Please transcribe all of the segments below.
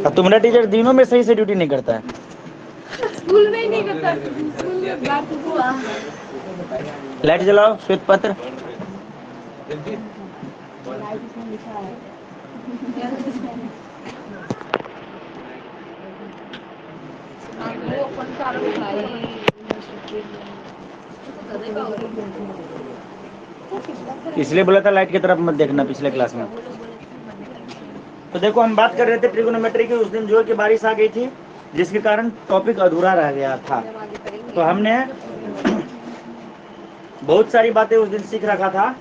अब तुम्हारा टीचर दिनों में सही से ड्यूटी नहीं करता है, स्कूल में ही नहीं करता, स्कूल में लाइट जलाओ श्वेत पत्र। इसलिए बोला था लाइट की तरफ मत देखना पिछले क्लास में। तो देखो हम बात कर रहे थे ट्रिगोनोमेट्री की, उस दिन जो है कि बारिश आ गई थी जिसके कारण टॉपिक अधूरा रह गया था। तो हमने बहुत सारी बातें उस दिन सीख रखा था।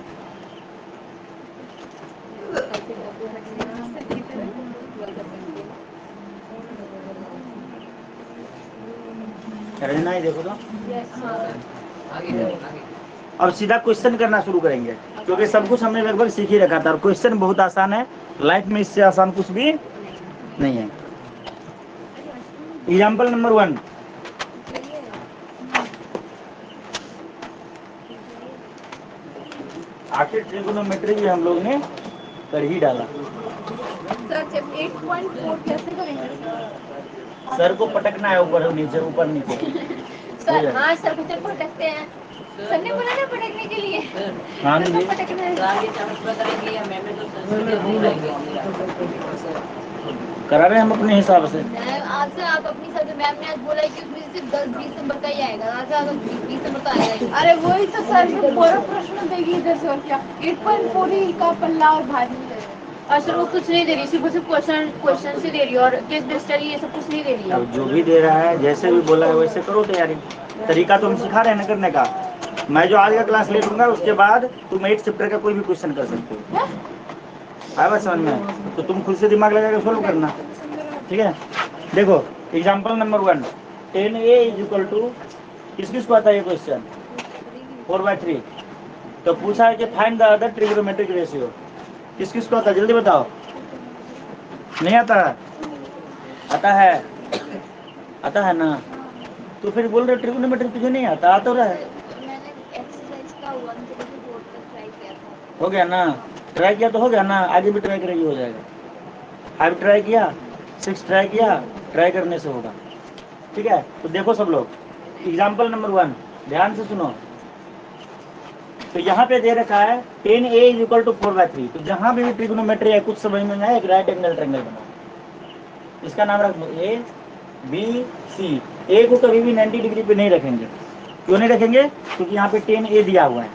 रजना ही देखो तो अब सीधा क्वेश्चन करना शुरू करेंगे, क्योंकि सब कुछ हमने लगभग सीख ही रखा था और क्वेश्चन बहुत आसान है, लाइफ में इससे आसान कुछ भी नहीं है। एग्जाम्पल नंबर 1, आखिर ट्रिगोनोमेट्री भी हम लोग ने कर ही डाला। सर 8.4 कैसे करेंगे? सर को पटकना है ऊपर नीचे ऊपर नीचे। सर हाँ सर कुछ पटकते हैं, सर ने बोला ना पटकने के लिए। हाँ सर जी को पटकना है। करा रहे हैं हम अपने हिसाब से। आज से आप अपनी सर मैम ने आज बोला है कि उसमें सिर्फ 10-20 नंबर का ही आएगा, आज से 20 नंबर का आएगा। अरे वही तो सर पूरा प्रश्न देगी इधर से और क्या 8.4 ही का पल्ला और भारी है। और सर वो कुछ नहीं दे रही, सिर्फ क्वेश्चन से दे रही है और केस स्टडी ये सब कुछ नहीं दे रही है। अब जो भी दे रहा है जैसे भी बोला है वैसे करो तैयारी। तरीका तो हम सिखा रहे हैं ना करने का। मैं जो आज का क्लास ले लूंगा उसके बाद तुम 8 चैप्टर का कोई भी क्वेश्चन कर सकते हो। आया बात समझ में? तो तुम खुद से दिमाग लगा के सोल्व करना, ठीक है। देखो example number 1, 10a is equal to, किस किस को आता है ये क्वेश्चन? 4/3। तो पूछा है कि find the other trigonometric ratio, किस किस को आता है जल्दी बताओ। नहीं आता? आता है, आता है ना? तो फिर बोल रहे ट्रिग्नोमेट्री तुझे नहीं आता? आता रहा है, मैंने एक्सरसाइज का 1 से लेकर 4 तक ट्राई किया था। हो गया ना? ट्राई किया तो हो गया ना, आगे भी ट्राई करेगी हो जाएगा। 5 ट्राई किया, 6 ट्राई किया, ट्राई करने से होगा, ठीक है। तो देखो सब लोग एग्जाम्पल नंबर 1 ध्यान से सुनो। तो यहाँ पे दे रखा है 10a इज इक्वल टू 4/3। तो जहां भी ट्रिग्नोमेट्री है कुछ समझ में आए, एक राइट एंगल ट्रायंगल बनाओ, इसका नाम रख ए बी सी। ए को कभी भी 90 डिग्री पे नहीं रखेंगे। क्यों नहीं रखेंगे? क्योंकि यहाँ पे 10a दिया हुआ है।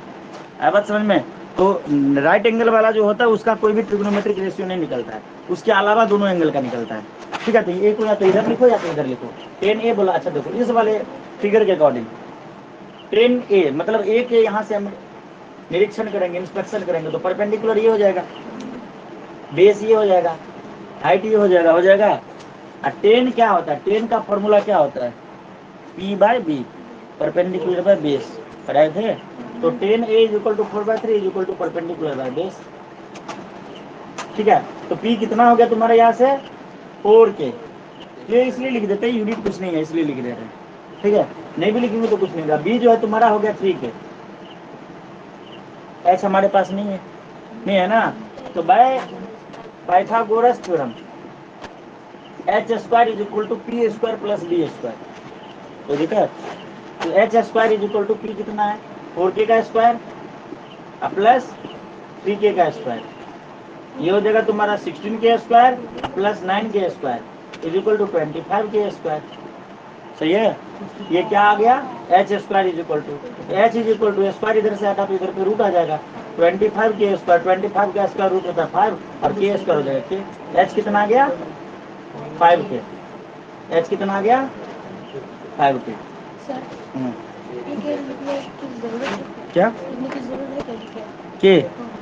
आया बात समझ में? तो राइट एंगल वाला जो होता है उसका कोई भी ट्रिग्नोमेट्रिक रेशियो नहीं निकलता है, उसके अलावा दोनों एंगल का निकलता है, ठीक है। तो ए को या तो इधर लिखो या तो इधर लिखो। 10a बोला, अच्छा देखो इस वाले फिगर के अकॉर्डिंग 10a मतलब ए के यहाँ से हम निरीक्षण करेंगे, इंस्पेक्शन करेंगे, तो परपेंडिकुलर ये हो जाएगा, बेस ये हो जाएगा, हाइट ये हो जाएगा, हो जाएगा। और 10 क्या होता है? 10 का फॉर्मूला क्या होता है? P/B, perpendicular by base. पढ़ाए थे? तो 10a is equal to 4/3 is equal to perpendicular by base, ठीक है। तो P कितना हो गया तुम्हारे यहाँ से? 4K। ये इसलिए लिख देते हैं, यूनिट कुछ नहीं है इसलिए लिख दे रहे हैं, ठीक है। नहीं भी लिखेंगे तो कुछ नहीं होगा। B जो है तुम्हारा हो गया 3K। H हमारे पास नहीं है, नहीं है ना? तो by Pythagoras theorem h² is equal to P² plus B²। तो ठीक है, तो h² is equal to P कितना है? 4K का स्क्वायर प्लस 3K का स्क्वायर। ये हो जाएगा तुम्हारा 16K² plus 9K² is equal to 25K²। सही है। ये क्या आ गया? h² is equal to, h is equal to square इधर से हटा तो इधर पे रूट आ जाएगा। 25K², 25 का स्क्वायर रूट होता है 5 और K² हो जाएगा। h कितना आ गया? 5K। h कितना आ गया? 5K। क्या के?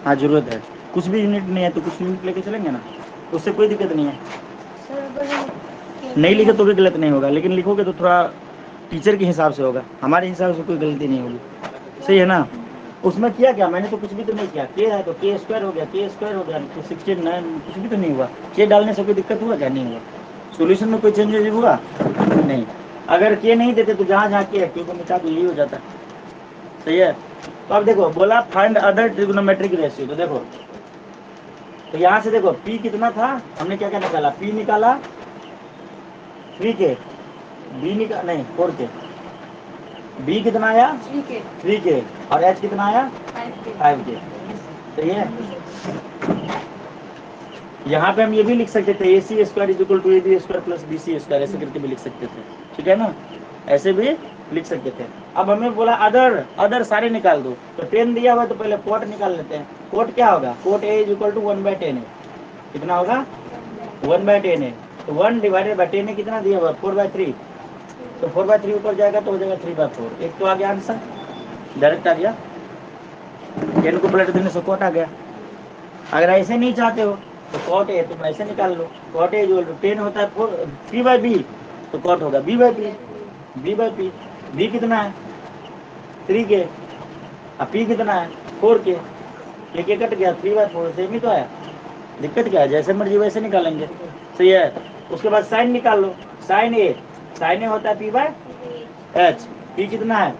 हाँ जरूरत है, कुछ भी यूनिट नहीं है तो कुछ यूनिट लेके चलेंगे ना, उससे कोई दिक्कत नहीं है। नहीं लिखे तो भी गलत नहीं होगा, लेकिन लिखोगे तो थोड़ा टीचर के हिसाब से होगा, हमारे हिसाब से कोई गलती नहीं होगी, सही है ना। उसमें किया क्या? मैंने तो कुछ भी तो नहीं किया। के है तो K² हो गया, K² हो गया, तो 69 कुछ भी तो नहीं हुआ। के डालने से कोई दिक्कत हुआ क्या? नहीं हुआ। सोल्यूशन में कोई चेंजेस हुआ? नहीं। अगर के नहीं देते तो जहाँ जहाँ के को मिटा तो यही हो जाता, सही है। तो अब देखो बोला फाइंड अदर ट्रिग्नोमेट्रिक रेशियो। तो देखो तो यहाँ से देखो P कितना था, हमने क्या क्या निकाला? P निकाला 3 के, बी निकाल नहीं 4 के, बी कितना आया 3 के और एच कितना आया 5 के। सही है। यहाँ पे हम ये भी लिख सकते थे A C square is equal to A B square plus B C square, ऐसे करके भी लिख सकते थे। ठीक है ना, ऐसे भी लिख सकते थे। अब हमें बोला अदर सारे निकाल दो, तो 10 दिया हुआ तो पहले कोट निकाल लेते हैं। कोट क्या होगा, cot A is equal to 1/10 है। कितना होगा 1/10 है, तो 1 डिवाइडेड बाई 10 है कितना दिया हुआ 4/3, तो 4/3 ऊपर जाएगा तो हो जाएगा 3/4। एक तो आ गया आंसर, डायरेक्ट आ गया। 10 को पलट देने से कोट आ गया। अगर ऐसे नहीं चाहते हो तो कॉट ए तुम ऐसे निकाल लो, कॉट ए जो 10 होता है 3/b, तो कॉट होगा b/p, b/p। b कितना है 3 के, अब p कितना है 4 के, एक कट गया 3/4, सेम ही तो आया। दिक्कत क्या है, जैसे मर्जी वैसे निकालेंगे। सही है। उसके बाद साइन निकाल लो, साइन ए होता है p/h, p कितना है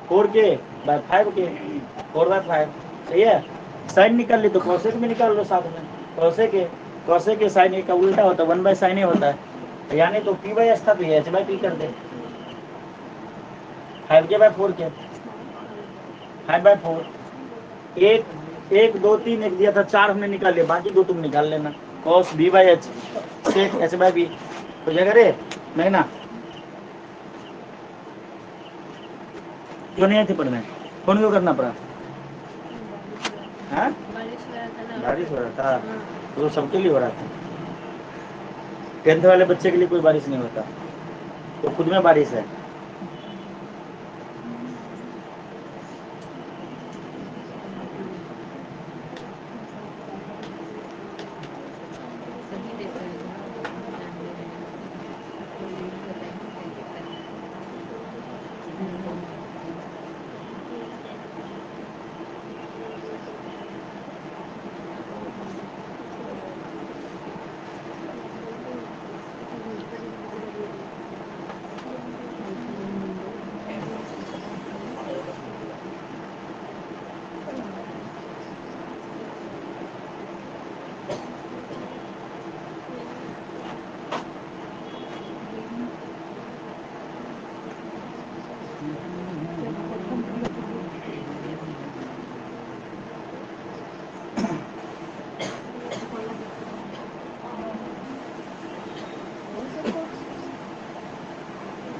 4 के बाय 5 के, 4/5। सही है। साइन निकाल ली तो कॉसेक में निकाल लो साथ में, कॉसेक के साइन ए का उल्टा होता है 1/sin ए होता है, यानी तो p/h था तो ये h/p कर दे, 5 के बाय 4 के 5/4। एक 2 3 एक दिया था 4 हमने निकाल लिया, बाकी 2 तुम निकाल लेना। cos b/h sec h/b हो जाएगा रे। नहीं ना, क्यों नहीं थे पढ़ने, फोन क्यों करना पड़ा? हाँ बारिश हो रहा था, तो सबके लिए हो रहा था। 10th वाले बच्चे के लिए कोई बारिश नहीं होता, तो खुद में बारिश है।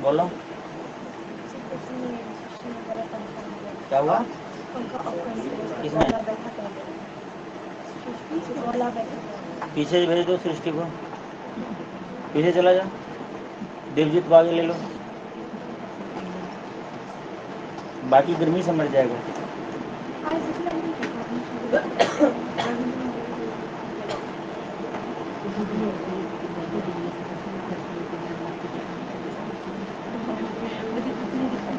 बोलो क्या हुआ, किसने पीछे भेज दो सृष्टि को, पीछे चला जा, देवजीत को आगे ले लो, बाकी गर्मी से मर जाएगा।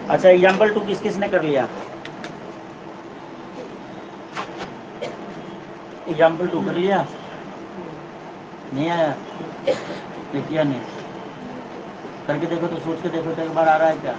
अच्छा एग्जाम्पल 2 किस किसने कर लिया, एग्जाम्पल 2 कर लिया, नहीं आया, किया नहीं, करके देखो तो सोच के देखो तो एक बार आ रहा है क्या।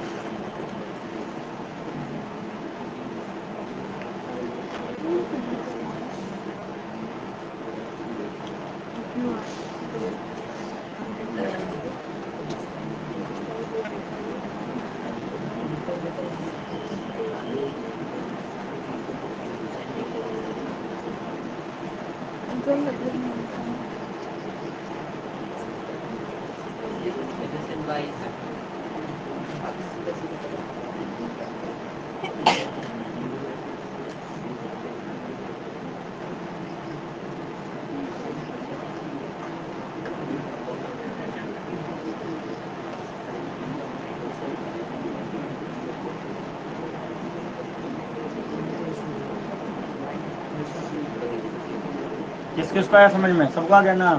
किस किस को आया समझ में, सबको आ गया ना,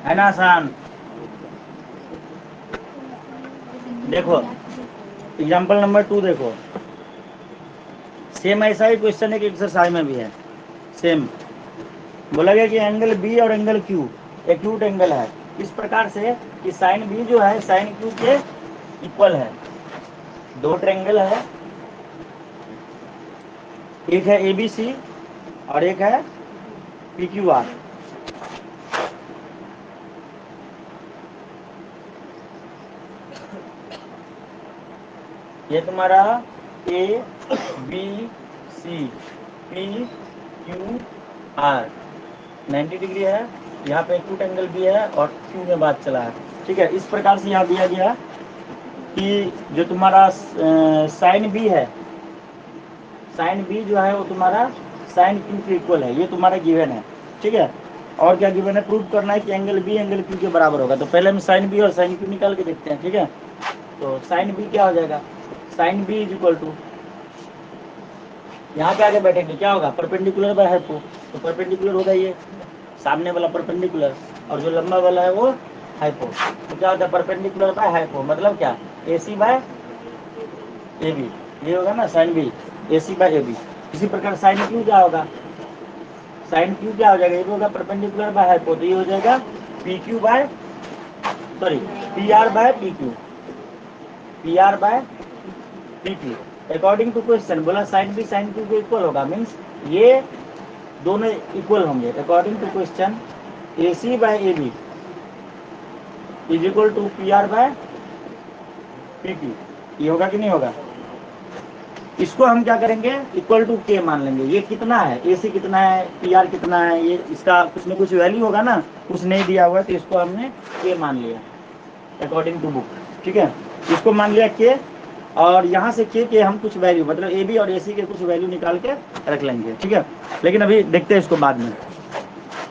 है ना आसान। देखो एग्जाम्पल नंबर 2 देखो, सेम ऐसा ही क्वेश्चन है कि एक्सरसाइज में भी है सेम। बोला गया कि एंगल बी और एंगल क्यू एक्यूट एंगल है, इस प्रकार से कि साइन बी जो है साइन क्यू के इक्वल है। दो ट्रायंगल है, एक है एबीसी और एक है पीक्यूआर। ये तुम्हारा A B C P Q R 90 degree है, यहाँ पे एक्यूट एंगल भी है और क्यू में बात चला है। ठीक है, इस प्रकार से यहाँ दिया गया कि जो तुम्हारा साइन बी है, साइन बी जो है वो तुम्हारा साइन क्यू के इक्वल है, ये तुम्हारा गिवन है। ठीक है, और क्या गिवन है, प्रूव करना है कि एंगल बी एंगल क्यू के बराबर होगा। तो पहले हम साइन बी और साइन क्यू निकाल के देखते हैं। ठीक है, तो साइन बी क्या हो जाएगा, sine B is equal to, यहाँ पे आगे बैठेंगे क्या होगा, परपेंडिकुलर बाय हाइपो, तो परपेंडिकुलर होगा ये सामने वाला परपेंडिकुलर, और जो लंबा वाला है वो हाइपो। तो क्या होता है, परपेंडिकुलर बाय हाइपो मतलब क्या, ए सी बाय ए बी, ये होगा ना sine B, A C by A B. इसी प्रकार साइन क्यू क्या होगा, साइन क्यू क्या हो जाएगा, ये होगा परपेंडिकुलर बाय हाइपो, तो ये हो जाएगा P Q by, sorry P R by P Q, P R by P Q. According to question बोला साइन बी साइन क्यू के इक्वल होगा, मीन्स ये दोनों इक्वल होंगे। According to question A C by A B is equal to P R by P Q, ये होगा कि नहीं होगा। इसको हम क्या करेंगे, इक्वल टू के मान लेंगे। ये कितना है, ए सी कितना है, पी आर कितना है, ये इसका कुछ न कुछ वैल्यू होगा ना, कुछ नहीं दिया हुआ तो इसको हमने के मान लिया अकॉर्डिंग टू बुक। ठीक है, इसको मान लिया के, और यहाँ से के हम कुछ वैल्यू मतलब ए बी और ए सी के कुछ वैल्यू निकाल के रख लेंगे। ठीक है, लेकिन अभी देखते हैं इसको बाद में,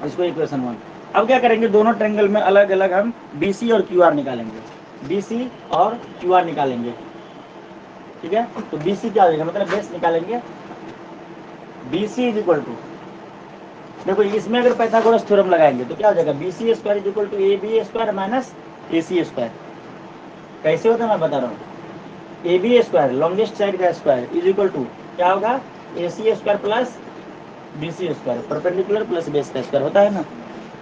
इसको इक्वेशन 1। अब क्या करेंगे, दोनों ट्रायंगल में अलग अलग हम बी सी और क्यू आर निकालेंगे, बी सी और क्यू आर निकालेंगे। ठीक है, तो बी सी क्या हो जाएगा, मतलब बेस निकालेंगे, B C is equal to, देखो इसमें अगर पाइथागोरस थ्योरम लगाएंगे तो क्या हो जाएगा, B C square is equal to A B square minus A C square. कैसे होता है मैं बता रहा हूँ, A B square longest side का स्क्वायर इज इक्वल टू क्या होगा, A C square plus B C square, perpendicular plus base का स्क्वायर होता है ना।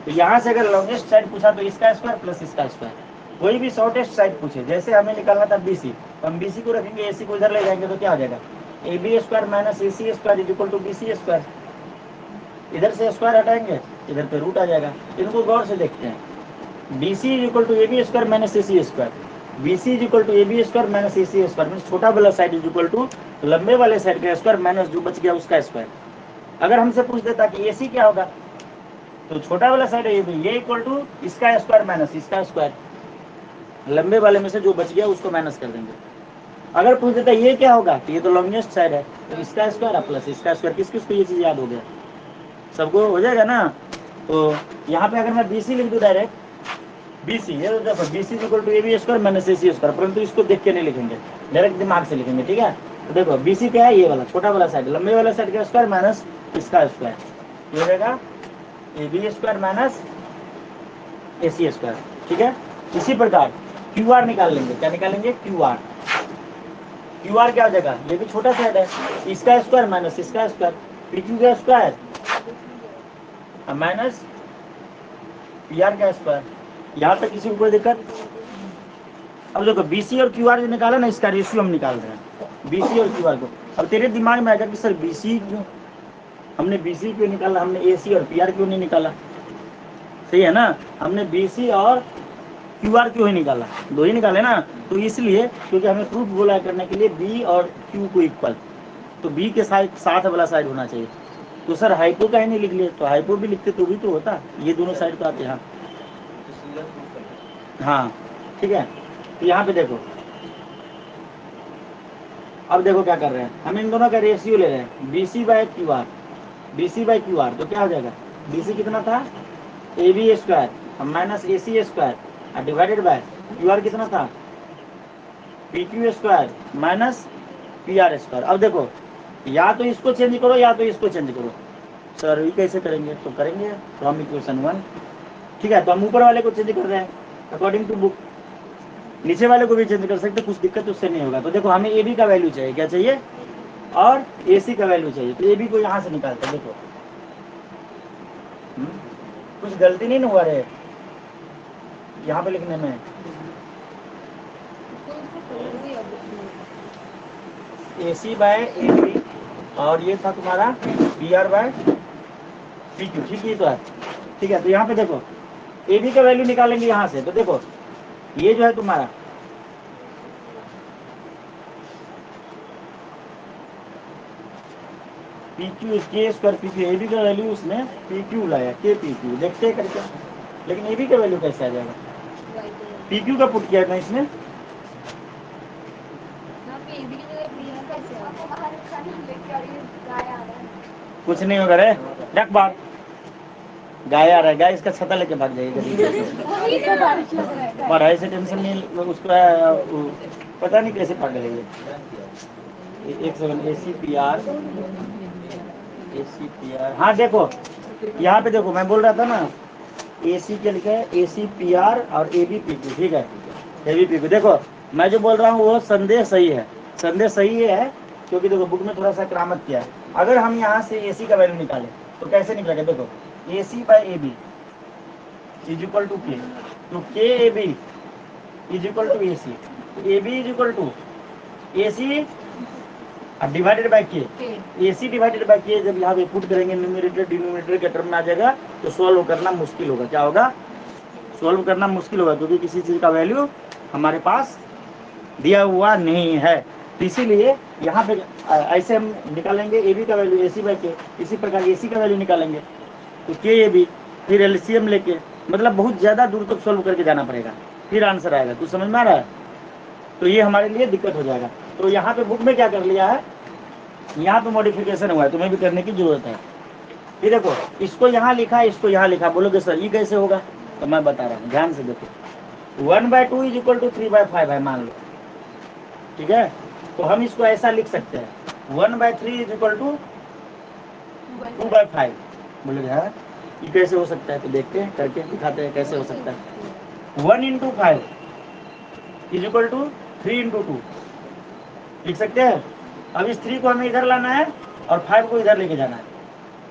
तो यहाँ से अगर लॉन्गेस्ट साइड पूछा तो इसका स्क्वायर प्लस इसका स्क्वायर, कोई भी शॉर्टेस्ट साइड पूछे, जैसे हमें निकालना था बी सी, तो हम बी सी को रखेंगे, ए सी को इधर ले जाएंगे तो क्या हो जाएगा, A B square minus A C square is equal to B C square. इधर से स्क्वायर हटाएंगे, इधर पे रूट आ जाएगा। इनको गौर से देखते हैं, B C is equal to A B square minus A C square, B C is equal to A B square minus A C square, means छोटा वाला साइड इज इक्वल टू लंबे वाले साइड का स्क्वायर माइनस जो बच गया उसका square. अगर हमसे पूछ देता कि ए सी क्या होगा, तो छोटा वाला साइड है ये इक्वल टू इसका स्क्वायर माइनस इसका स्क्वायर, लंबे वाले में से जो बच गया उसको माइनस कर देंगे। अगर पूछ देता ये क्या होगा, तो ये तो लॉन्गेस्ट साइड है, तो इसका स्क्वायर प्लस इसका स्क्वायर। किस किस को ये चीज याद हो गया, सबको हो जाएगा ना। तो यहाँ पे अगर मैं बी सी लिख दूँ डायरेक्ट, बी सी ये देखो B C equal to A B square minus A C square, परंतु इसको देख के नहीं लिखेंगे, डायरेक्ट दिमाग से लिखेंगे। ठीक है, तो देखो बी सी क्या है, ये वाला छोटा वाला साइड, लंबे वाला साइड का स्क्वायर माइनस इसका स्क्वायर, ये हो जाएगा A B square minus A C square. ठीक है, इसी प्रकार क्यू आर निकाल लेंगे, क्या निकालेंगे, क्यू आर। क्यू आर क्या हो जाएगा, ये भी छोटा साइड है, इसका स्क्वायर माइनस इसका स्क्वायर, पी क्यू का स्क्वायर माइनस पी आर का स्क्वायर। यहाँ तक किसी को कोई दिक्कत। अब देखो बी सी और क्यू आर जो निकाला ना, इसका रेशियो हम निकाल रहे हैं, बी सी और क्यू आर को। अब तेरे दिमाग में आएगा कि सर बी सी क्यों, हमने बी सी क्यों निकाला, हमने ए सी और पी आर क्यों नहीं निकाला। सही है ना, हमने बी सी और क्यू आर क्यों ही निकाला, दो ही निकाले ना। तो इसलिए क्योंकि हमें प्रूफ बोला करने के लिए बी और क्यू को इक्वल, तो बी के साथ वाला साइड होना चाहिए। तो सर हाइपो का ही नहीं लिख लिए, तो हाइपो भी लिखते तो भी तो होता, ये दोनों साइड तो आते हैं। हाँ ठीक है, तो यहाँ पे देखो, अब देखो क्या कर रहे हैं, हम इन दोनों का रेशियो ले रहे हैं, B C by Q R, B C by Q R, तो क्या हो जाएगा, बी सी कितना था, A B square minus A C square divided by Q R कितना था, P Q square minus P R square. अब देखो या तो इसको चेंज करो या तो इसको चेंज करो। सर ये कैसे करेंगे, तो करेंगे फ्रॉम इक्वेशन 1। ठीक है, तो हम ऊपर वाले को चेंज कर रहे हैं अकॉर्डिंग टू बुक, नीचे वाले को भी चेंज कर सकते, कुछ दिक्कत उससे नहीं होगा। तो देखो हमें ए बी का वैल्यू चाहिए, क्या चाहिए, और ए सी का वैल्यू चाहिए, तो ए बी को यहाँ से निकालते हैं। देखो कुछ गलती नहीं हुआ रे यहाँ पे लिखने में, ए सी बाय ए बी और ये था तुम्हारा B R by P Q. ठीक है, तो है ठीक है। तो यहाँ पे देखो ए बी का वैल्यू निकालेंगे यहाँ से, तो देखो ये जो है तुम्हारा पी क्यू के square P Q, A B का वैल्यू उसमें पी क्यू लाया, के पी क्यू, देखते हैं करके। लेकिन ए बी का वैल्यू कैसे आ जाएगा? पी क्यू का पुट किया था इसमें, कुछ नहीं होगा रे, रख बाहर। गाय आ रहा है, गाय इसका छता लेके भाग जाएगी। पढ़ाई से टेंशन नहीं उसको, पता नहीं कैसे पागल है ये। एक सेकंड, ACPR, हाँ देखो यहाँ पे देखो, मैं बोल रहा था ना AC के लिखा है ACPR और ABPQ, ठीक है, ABPQ। देखो मैं जो बोल रहा हूँ वो संदेश सही है, संदेश सही है, क्योंकि देखो बुक में थोड़ा सा करामत किया है। अगर हम यहाँ से AC का वैल्यू निकालें तो कैसे निकलेगा? देखो AC/AB is equal to K, तो KAB is equal to AC, AB is equal to AC divided by K, AC divided by K. जब यहाँ पे पुट करेंगे न्यूमरेटर डिनोमिनेटर के टर्म में आ जाएगा, तो सॉल्व करना मुश्किल होगा। क्या होगा? सॉल्व करना मुश्किल होगा, क्योंकि किसी चीज का वैल्यू हमारे पास दिया हुआ नहीं है। तो इसीलिए यहाँ पे ऐसे हम निकालेंगे AB का वैल्यू AC/K, इसी प्रकार AC का वैल्यू निकालेंगे तो KAB, फिर LCM लेके, मतलब बहुत ज्यादा दूर तक सॉल्व करके जाना पड़ेगा, फिर आंसर आएगा। तो समझ में आ रहा है? तो ये हमारे लिए दिक्कत हो जाएगा। तो यहाँ पे बुक में क्या कर लिया है, यहाँ पे मॉडिफिकेशन हुआ है, तुम्हें भी करने की जरूरत है। ये देखो, इसको यहाँ लिखा, इसको यहाँ लिखा, बोलोगे सर ये कैसे होगा? तो मैं बता रहा हूँ, ध्यान से देखो। 1/2 इज इक्वल टू 3/5 है, मान लो, ठीक है। तो हम इसको ऐसा लिख सकते हैं, 1/3 इज इक्वल टू 2/5। बोलोगे हाँ ये कैसे हो सकता है? तो देखते हैं, करके दिखाते हैं कैसे हो सकता है। 1 into 5 is equal to 3 into 2 लिख सकते हैं। अब इस 3 को हमें इधर लाना है और 5 को इधर लेके जाना है।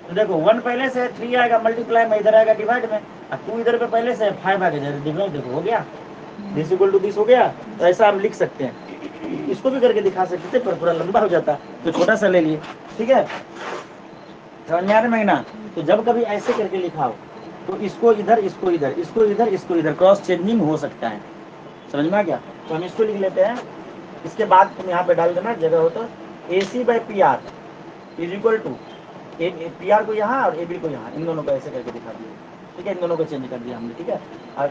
तो देखो 1 पहले से 3 आएगा मल्टीप्लाई में, इधर आएगा डिवाइड में, और 2 इधर पे पहले से 5 आएगा डिवाइड। देखो हो गया, दिस इक्वल टू दिस हो गया। तो ऐसा आप लिख सकते हैं, इसको भी करके दिखा सकते थे, पर पूरा लंबा हो जाता, तो छोटा सा ले लिए, ठीक है। समझ में आ रहा है ना? तो जब कभी ऐसे करके लिखा हो तो इसको इधर, इसको इधर, इसको इधर, इसको इधर, क्रॉस चेंजिंग हो सकता है। समझ में आ गया? तो हम इसको लिख लेते हैं। इसके बाद तुम यहाँ पे डाल देना, जगह हो तो AC/PR is equal to PR को यहाँ और AB को यहाँ, इन दोनों को ऐसे करके दिखा दिया, ठीक है। इन दोनों को चेंज कर दिया हमने, ठीक है। और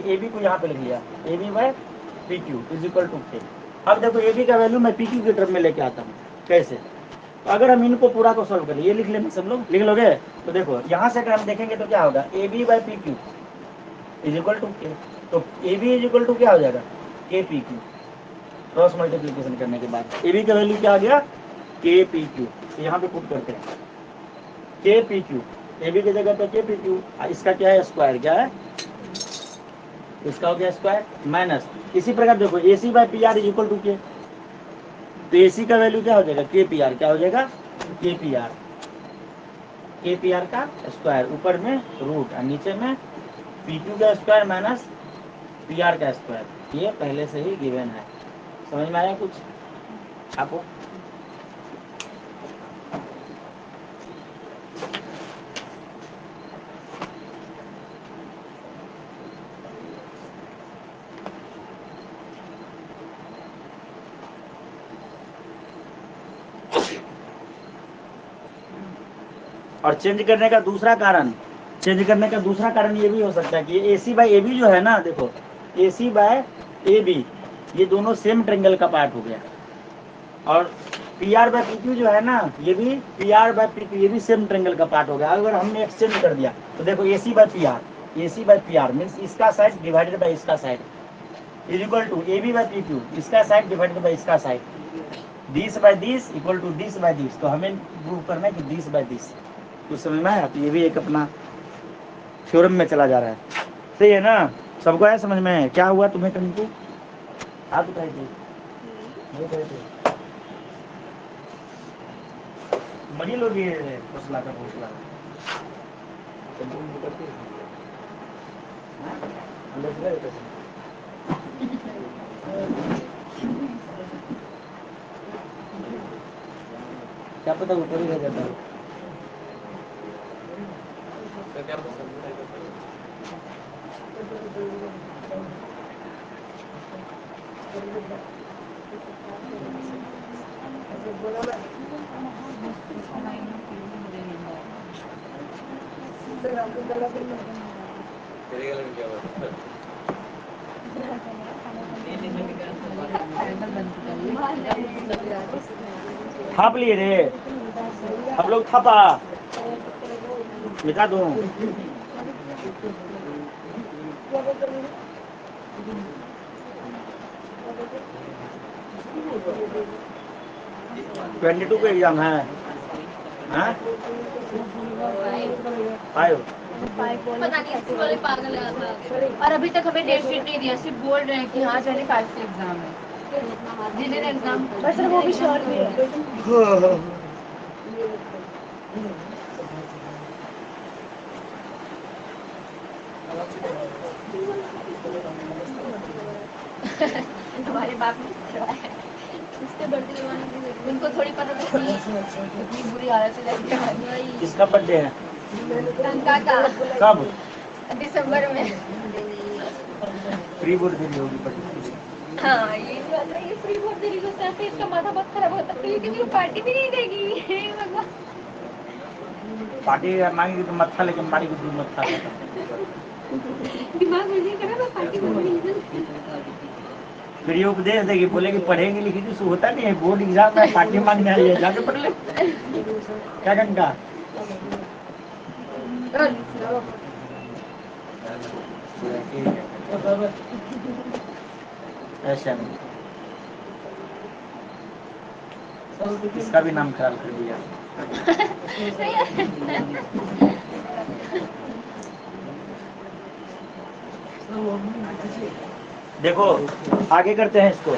AB को यहाँ पे लिख लिया, AB/PQ is equal to K। अब देखो AB का वैल्यू मैं PQ के टर्म में लेके आता हूँ, कैसे? तो अगर हम इनको पूरा को सॉल्व करें, ये लिख लेंगे, सब लोग लिख लोगे। तो देखो यहाँ से अगर हम देखेंगे तो क्या होगा, AB/PQ is equal to K। तो AB इज इक्वल टू क्या हो जाएगा, KPQ। क्रॉस मल्टीप्लीकेशन करने के बाद AB का वैल्यू क्या आ गया, KPQ। तो यहाँ पे पुट करते हैं KPQ, AB की जगह पे KPQ, इसका क्या है, स्क्वायर, क्या है, इसका हो गया स्क्वायर माइनस। इसी प्रकार देखो AC/PR is equal to K, तो AC का वैल्यू क्या हो जाएगा, KPR, क्या हो जाएगा, KPR, KPR का स्क्वायर, ऊपर में रूट और नीचे में PQ का स्क्वायर माइनस PR का स्क्वायर। ये पहले से ही गिवन है। समझ में आया कुछ आपको? और चेंज करने का दूसरा कारण, चेंज करने का दूसरा कारण ये भी हो सकता है कि AC/AB जो है ना, देखो AC/AB ये दोनों सेम ट्रेंगल का पार्ट हो गया, और PR/PQ जो है ना, ये भी PR/PQ ये भी सेम ट्रेंगल का पार्ट हो गया। अगर हमने एक्सचेंज कर दिया तो देखो AC/PR मीन्स इसका साइड डिवाइडेड बाई इसका side is equal to AB/PQ, इसका साइड डिवाइडेड बाई इसका side, this equal to this. तो हमें प्रूव करना है कि दिस। तो समझ में आया? तो ये भी एक अपना थ्योरम में चला जा रहा है, सही है ना? सबको आया समझ में? क्या हुआ तुम्हें कहीं को आप बताइए नहीं कहे थे मरी लोग ये घोसला का घोसला अंदर से गए थे। क्या पता ऊपर ही रह जाता है। थाप लिए रे हम लोग, थापा मिटा दूं। ट्वेंटी टू का एग्जाम है, हाँ? 5 पता नहीं स्कूल वाले पागल है आता। और अभी तक हमें डेट शीट नहीं दिया, सिर्फ बोल रहे हैं कि हाँ 25 से एग्जाम है, जिन्हें एग्जाम बस वो भी श्योर नहीं है। हमारे बाप ने करवाया, उसके बर्थडे करवाने की उनको थोड़ी पता था कि इतनी बुरी हालत है लड़की हमारी। किसका बर्थडे है? टंका का कब? दिसंबर में। प्री बोर्ड देनी होगी बर्थडे। हाँ ये बात है, ये फ्री बोर्ड देरी होता है, इसका माथा बहुत खराब होता है, क्योंकि वो पार्टी भी नहीं देगी। हे भगवान। पार्टी मांगेगी तो मत खा, लेकिन मारी को दूध मत खा लेता। दिमाग में नहीं करा मैं पार्टी करूंगी। फिर ये उपदेश देगी, बोलेगी पढ़ेंगे लिखेंगे, सो होता नहीं है, बोर्ड एग्जाम में पार्टी मांगने आई है, जाके पढ़ ले। क्या घंटा ऐसा नहीं, इसका भी नाम खराब कर दिया। देखो आगे करते हैं इसको।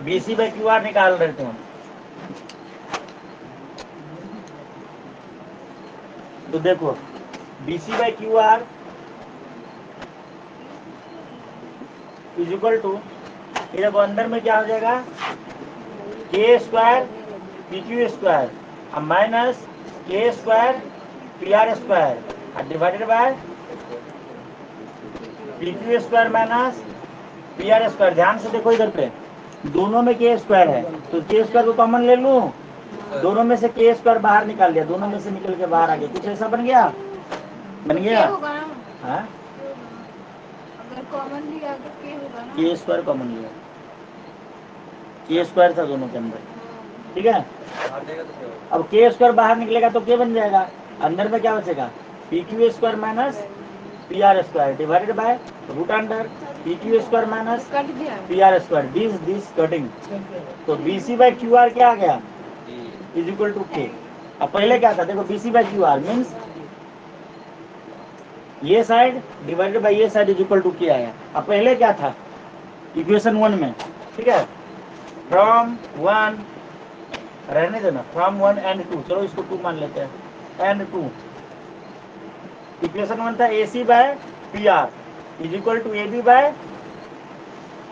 बीसी बाई क्यू आर निकाल रहे थे हम, तो देखो BC by Q R is equal to, ये देखो अंदर में क्या हो जाएगा, K square P Q square minus K square P R square divided by P Q square minus P R square. ध्यान से देखो इधर पे, दोनों में के स्क्वायर है, तो के स्क्वायर को कॉमन ले लूं, दोनों में से के स्क्वायर बाहर निकाल लिया, दोनों में से निकल के बाहर आ गया, कुछ ऐसा बन गया, बन गया। हाँ अगर कॉमन लिया तो के होगा ना, के स्क्वायर कॉमन लिया, के स्क्वायर था दोनों के अंदर, ठीक है। अब के स्क्वायर बाहर निकलेगा तो के बन जाएगा, अंदर में क्या बचेगा, P Q square minus P R square divided by root under P Q square minus cut दिया P R square, this cutting. तो B C by Q R क्या आ गया, इज इक्वल टू के। अब पहले क्या था, देखो B C by Q R means ये साइड डिवाइडेड बाई ये side is equal to K आया। अब पहले क्या था इक्वेशन 1 में, ठीक है, फ्रॉम 1 रहने देना, फ्रॉम 1 एंड 2, चलो इसको 2 मान लेते हैं, एंड 2। इक्वेशन 1 था A C by P R is equal to A B by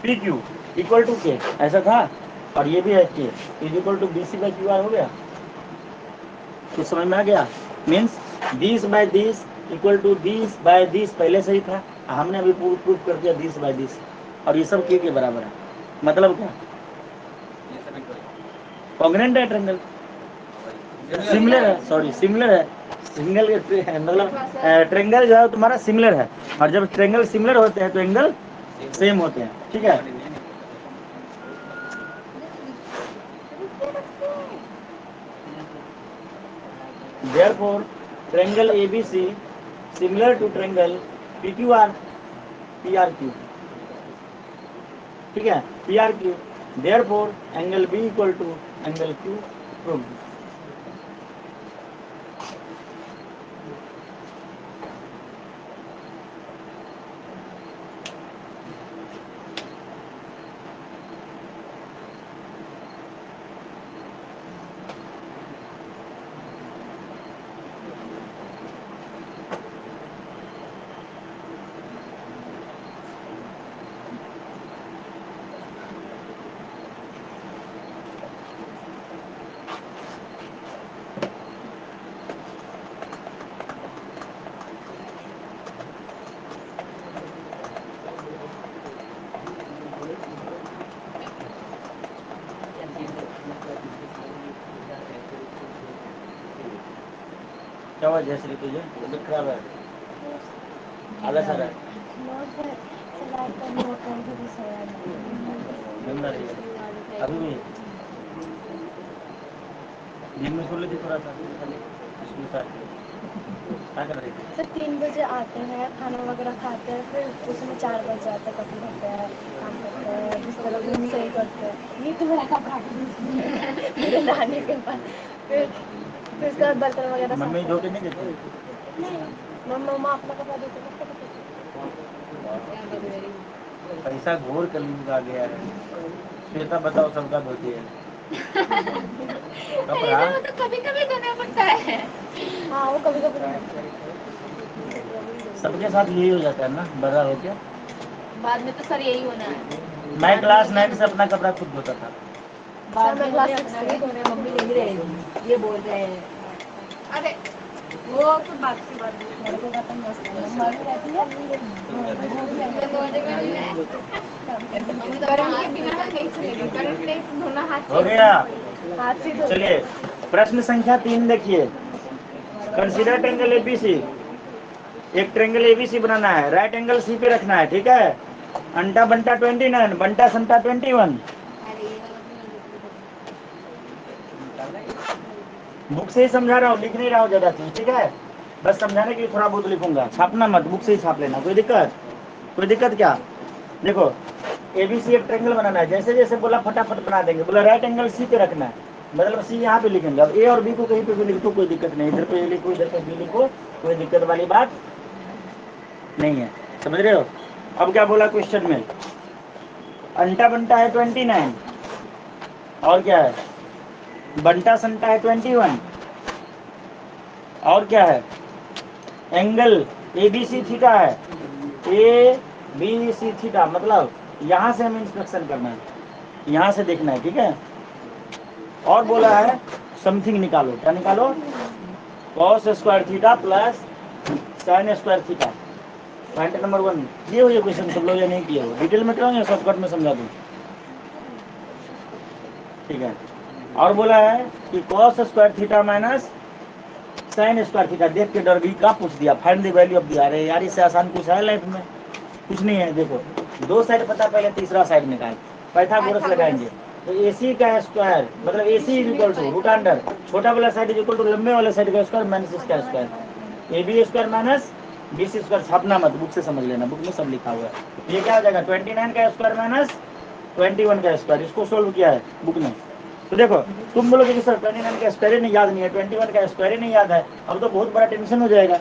P Q equal to K, ऐसा था। और ये भी है K is equal to B C by Q R हो गया, कुछ समझ में आ गया। Means this by this equal to this by this पहले से ही था, हमने अभी प्रूफ कर दिया दिस बाय दिस, और ये सब के बराबर है। मतलब क्या, कॉन्ग्रुएंट है, ट्रायंगल सिमिलर है, सॉरी सिमिलर है, सिंगल मतलब ट्रायंगल जो है तुम्हारा सिमिलर है, और जब ट्रायंगल सिमिलर होते हैं तो एंगल सेम होते हैं, ठीक है। Therefore, triangle ABC similar to triangle PQR, PRQ, ठीक है, PRQ। Therefore, angle B equal to angle Q proved। क्या हुआ जयश्री तुझे तबीयत खराब है आलस आ रहा है नींद आ रही है अभी भी दिन में सो लेती थोड़ा सा स्कूल से आके। क्या कर रही थी सर 3 बजे आते हैं, खाना वगैरह खाते हैं, फिर उसमें 4 बज जाते हैं, कपड़े धोते हैं, काम करते हैं, जिस तरह भी सही करते हैं। ये तो मेरा कपड़ा मेरे नानी के पास फिर उसके बाद बर्तन वगैरह साफ मम्मी धो के करते नहीं देती हैं। मम्मा अपना कपड़ा धोते हैं, मैं कपड़ा धोती हूँ। पैसा घोर कलयुग आ गया है श्वेता बताओ सबका धोती है कपड़ा वो तो कभी कभी धोना पड़ता है। हाँ, वो कभी-कभी सबके साथ यही हो जाता है ना बड़ा हो गया बाद में तो सर यही होना है। मैं क्लास 9 से अपना कपड़ा खुद धोता था बाद में क्लास मुझे 6 अपना से है, मम्मी नहीं रहेगी ये बोल रहे हैं। अरे वो तो बात की बात है। मेरे को पता मस्त है। मम्मा भी रहती है। गरम के बिना नहीं चलेगा, गरम नहीं धोना हाथ हो गया हाथ से धो चलिए प्रश्न संख्या 3 देखिए कंसीडर ट्रेंगल एबीसी एक ट्रेंगल एबीसी बनाना है राइट एंगल सी पे रखना है ठीक है अंटा बंटा 29 बंटा संटा 21 बुक से ही समझा रहा हूँ लिख नहीं रहा हूँ ज्यादा चीज ठीक है बस समझाने के लिए थोड़ा बहुत लिखूंगा छापना मत बुक से ही छाप लेना कोई दिक्कत क्या देखो एबीसी एक ट्रेंगल बनाना है जैसे जैसे बोला फटाफट बना देंगे बोला राइट एंगल सी पे रखना है मतलब सी यहाँ पे लिखेंगे अब ए और बी को कहीं पे भी लिख दो कोई दिक्कत नहीं इधर पे ए लिखो इधर पे बी लिखो कोई दिक्कत वाली बात नहीं है समझ रहे हो अब क्या बोला क्वेश्चन में अंटा बंटा है 29 और क्या है बंटा संटा है 21 और क्या है एंगल एबीसी थीटा है ए बी सी थीटा मतलब यहां से हमें इंस्पेक्शन करना है यहां से देखना है ठीक है और बोला है समथिंग निकालो क्या निकालो cos square theta plus sin square theta point number 1 किए हुए क्वेश्चन सब लोग या नहीं किए हो डिटेल में कराऊं या शॉर्टकट में समझा दूं ठीक है और बोला है कि cos square theta minus sin square theta देख के डर गई क्या पूछ दिया find the value of the अरे यार इससे आसान कुछ है लाइफ में कुछ नहीं है देखो दो साइड पता पहले तीसरा साइड निकाल पाइथागोरस लगाएंगे तो AC का स्क्वायर मतलब AC is equal to root under छोटा वाला साइड इज इक्वल टू लंबे वाले साइड का स्क्वायर माइनस इसका square AB square minus BC square छापना मत बुक से समझ लेना बुक में सब लिखा हुआ है ये क्या हो जाएगा 29 का स्क्वायर माइनस 21 का स्क्वायर इसको सोल्व किया है बुक में तो देखो तुम बोलोगे कि सर 29 का स्क्वायर नहीं याद नहीं है 21 का स्क्वायर नहीं याद है अब तो बहुत बड़ा टेंशन हो जाएगा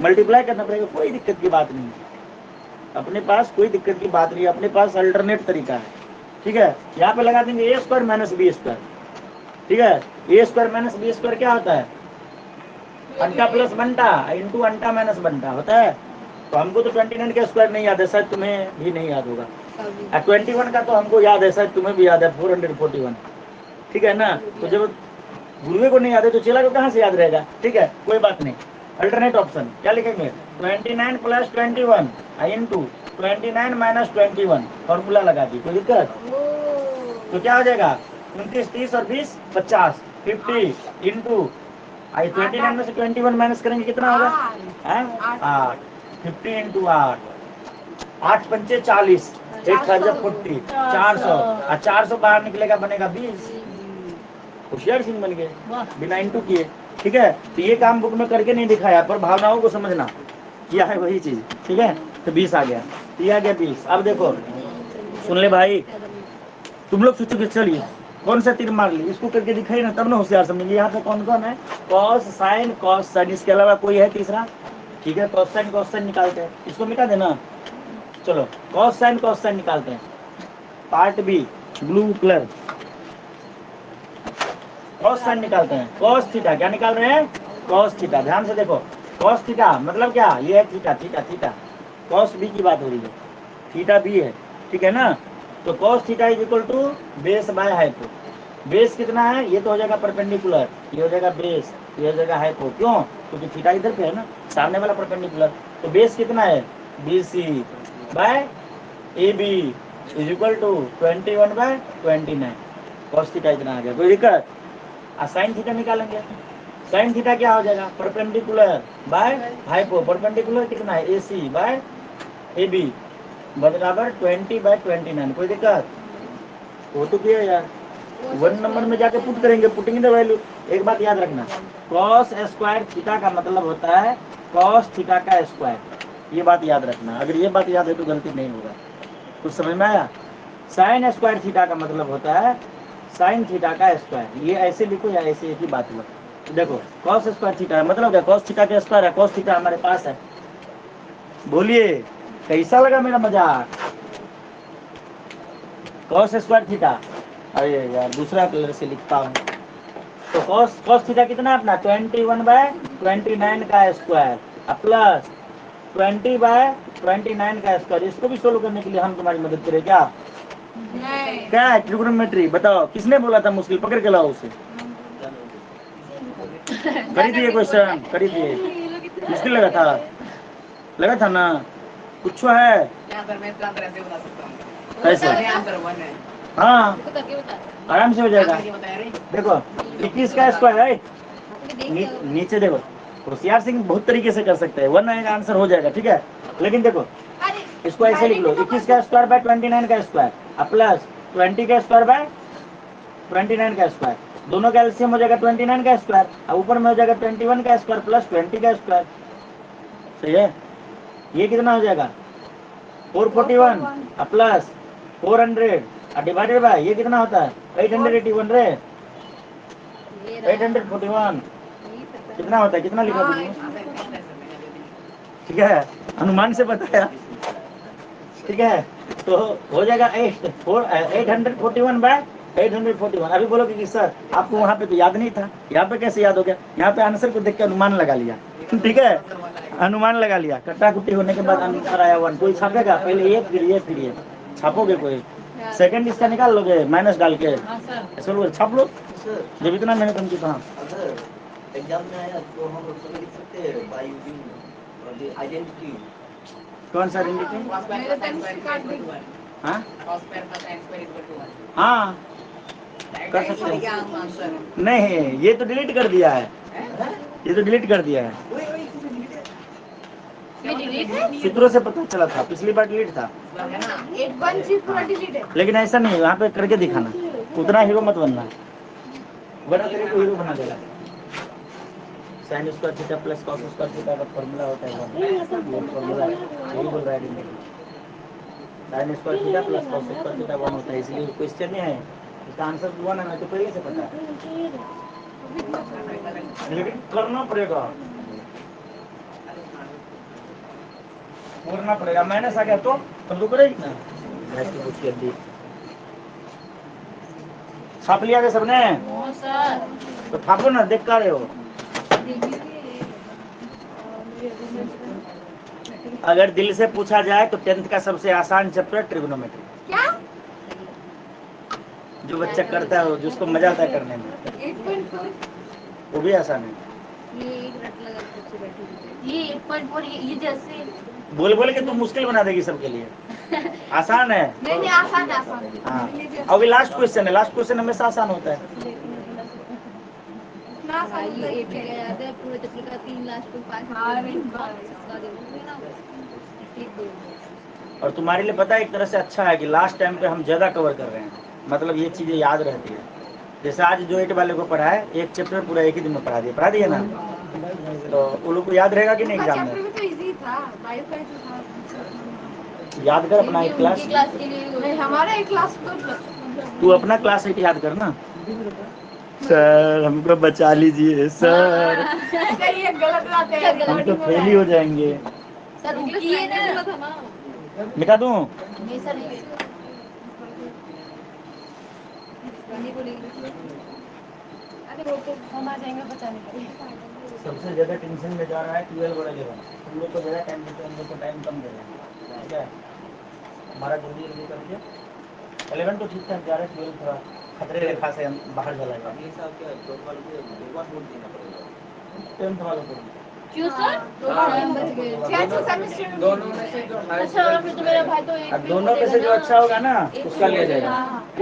मल्टीप्लाई करना पड़ेगा कोई दिक्कत की बात नहीं अपने पास कोई दिक्कत की बात नहीं है अपने पास अल्टरनेट तरीका है ठीक है यहाँ पे लगा देंगे ए स्क्वायर माइनस बी स्क्वायर ठीक है ए स्क्वायर माइनस बी स्क्वायर क्या होता है अंटा प्लस बंटा इंटू अंटा माइनस बंटा होता है तो हमको तो 29 का स्क्वायर नहीं याद है शायद तुम्हें भी नहीं याद होगा 21 का तो हमको याद है शायद तुम्हें भी याद है 441 ठीक है ना तो जब गुरुए को नहीं याद है तो चेला को कहाँ से याद रहेगा ठीक है कोई बात नहीं अल्टरनेट ऑप्शन क्या लिखेंगे 29 प्लस 21 इंटू 29 माइनस 21 फॉर्मूला लगा दी कोई दिक्कत तो क्या हो जाएगा 29 30 और 20 50 50 इंटू 29 में से 21 माइनस करेंगे कितना होगा 8 50 इंटू 8 पंचे 40 एक 40 400 और 400 बाहर निकलेगा बनेगा 20 होशियार सिंह बन गए बिना इंटू किए ठीक है तो ये काम बुक में करके नहीं दिखाया पर भावनाओं को समझना किया है वही चीज ठीक है तो 20 आ गया ये आ गया 20 अब देखो सुन ले भाई तुम लोग सोचोगे चलिए कौन सा तीर मार ली इसको करके दिखाई ना तब ना होशियार समझेंगे यहाँ पे कौन कौन है कॉस साइन इसके अलावा कोई है तीसरा ठीक है कॉस साइन निकालते हैं इसको मिटा देना चलो कॉस साइन निकालते हैं part B blue colour cos sine निकालते हैं कॉस थीटा क्या निकाल रहे हैं कॉस थीटा ध्यान से देखो कॉस थीटा मतलब क्या ये है theta theta theta cos B की बात हो रही है थीटा बी है ठीक है ना तो cos theta is equal to base by hypo base कितना है ये तो हो जाएगा परपेंडिकुलर ये हो जाएगा बेस ये हो जाएगा हाइपो क्यों क्योंकि थीटा इधर पे है ना सामने वाला परपेंडिकुलर तो बेस कितना है BC by AB is equal to 21 by 29 cos theta इतना आ गया कोई दिक्कत साइन थीटा निकालेंगे साइन थीटा क्या हो जाएगा, परपेंडिकुलर बाय हाइपो, परपेंडिकुलर कितना है AC बाय AB बराबर 20/29। कोई दिक्कत वो तो किया यार, 1 नंबर में जाके पुट करेंगे, पुटिंग द वैल्यू। एक बात याद रखना, कॉस स्क्वायर थीटा का मतलब होता है कॉस थीटा का स्क्वायर, ये बात याद रखना। अगर ये बात याद है तो गलती नहीं होगा। कुछ समझ में आया? साइन स्क्वायर थीटा का मतलब होता है साइन थीटा का स्क्वायर। ये ऐसे लिखो या ऐसे, एक ही बात हुआ। देखो कॉस स्क्वायर थीटा मतलब क्या, कॉस थीटा का स्क्वायर है, कॉस थीटा हमारे पास है। बोलिए कैसा लगा मेरा मजाक? कॉस स्क्वायर थीटा, अरे यार दूसरा कलर से लिखता हूँ। तो कॉस थीटा कितना है अपना 21/29 का स्क्वायर प्लस 20/29 का स्क्वायर। इसको भी सोल्व करने के लिए हम तुम्हारी मदद करें क्या? नहीं। क्या है ट्रिग्नोमेट्री? बताओ किसने बोला था मुश्किल, पकड़ के लाओ उसे। करी दिए क्वेश्चन, करी दिए। मुश्किल लगा था ना? कुछ है ऐसे? हाँ इसको करके बता। आराम से हो जाएगा। देखो 21 का स्क्वायर है, नीचे देखो। होशियार सिंह बहुत तरीके से कर सकते हैं, 1 आएगा आंसर हो जाएगा, ठीक है। लेकिन देखो इसको ऐसे लिख लो, 21 का स्क्वायर बाय 29 का स्क्वायर प्लस 20 का स्क्वायर बाय 29 का स्क्वायर। दोनों का एलसीएम हो जाएगा 29 का स्क्वायर, और ऊपर में हो जाएगा 21 का स्क्वायर प्लस 20 का स्क्वायर। सही है? ये कितना हो जाएगा 441 प्लस 400 डिवाइडेड बाय ये कितना होता है 881 रे, 841 कितना होता है, कितना लिखा तुमने? ठीक है, अनुमान से बताया, ठीक है। तो हो जाएगा 841/841। अभी बोलोगे कि सर आपको वहाँ पे तो याद नहीं था, यहाँ पे कैसे याद हो गया? यहाँ पे आंसर को देख के अनुमान लगा लिया, ठीक है, अनुमान लगा लिया। कट्टा कुट्टी होने के बाद आंसर आया 1। कोई छापेगा पहले ये फिर ये फिर ये, छापोगे कोई? सेकंड इसका निकाल लोगे माइनस डाल के, ऐसे लोग छाप लो जब इतना मेहनत उनकी। कहाँ एग्जाम में आया तो हम लोग लिख सकते हैं बाय यूजिंग आइडेंटिटी। कौन सा आइडेंटिटी? मेरे पेन से काट दे। हाँ हाँ कर सकते हैं। नहीं ये तो डिलीट कर दिया है, ये तो डिलीट कर दिया है। ये डिलीट है? चित्रों से पता चला था, पिछली बार डिलीट था। 813 पूरा डिलीट है। लेकिन ऐसा नहीं, यहाँ पे करके दिखाना, उतना हीरो मत बनना, वरना तेरे को हीरो बना देगा। Sine square theta plus cos square theta का फॉर्मूला होता है ये फॉर्मूला है, यही बोल रहा है। Sine square theta plus cos square theta 1 होता है, इसलिए क्वेश्चन नहीं है, इसका आंसर 1 है ना, तो पहले से पता है, लेकिन करना पड़ेगा, करना पड़ेगा। माइनस आ गया तो करेगी ना, भैंस की पूछ के छाप लिया गया सबने? तो छापो ना, देख कर रहे हो। अगर दिल से पूछा जाए तो 10th का सबसे आसान चैप्टर ट्रिग्नोमेट्री। क्या? जो बच्चा करता है, जिसको मजा आता है करने में, 8.4 वो भी आसान है। ये एक रट लगा के बच्चे बैठे हुए। ये 8.4 ये जैसे बोल बोल के तू मुश्किल बना देगी सबके लिए, आसान है। नहीं नहीं आसान आसान। हाँ अभी लास्ट क्वेश्चन है, लास्ट क्वेश्चन हमेशा आसान होता है। ना आसान होता है। ये क्या याद है पूरे चैप्टर का 3 लास्ट में 5 इसका देखोगे ना ठीक दो। और तुम्हारे लिए पता है एक तरह से अच्छा है कि लास्ट टाइम पे हम ज्यादा कवर कर रहे हैं, मतलब ये चीजें याद रहती है। जैसे आज जो 8 वाले को पढ़ा है, एक चैप्टर पूरा एक ही दिन में पढ़ा दिया ना, तो वो लोग को याद रहेगा कि नहीं एग्जाम में? चैप्टर भी तो इजी था, बायो का जो था। याद कर अपना एक क्लास, के लिए नहीं, हमारा एक क्लास तो तू अपना क्लास 8 याद करना। सर हमको बचा लीजिए सर, सर ये गलत बात है, हम तो फेल ही हो जाएंगे। सर ये ना था ना लिखा दूं? नहीं सर नहीं बोलेगी। अरे वो तो हम आ जाएंगे बचाने के लिए। सबसे ज्यादा टेंशन में जा रहा है 12 और 11। तुम लोग को ज्यादा टाइम देते हैं, हम लोग को टाइम कम दे रहे हैं, ठीक है। हमारा जल्दी जल्दी करके 11 तो ठीक ठाक जा रहा है, 12 थोड़ा खतरे रेखा से बाहर चला गया। अगले साल क्या 12 वालों को एक बार वोट देना पड़ेगा। 10th वालों को क्यों सर? दोनों में से जो हाईएस्ट अच्छा फिर तो मेरा भाई तो अब दोनों में से जो अच्छा होगा ना उसका लिया जाएगा।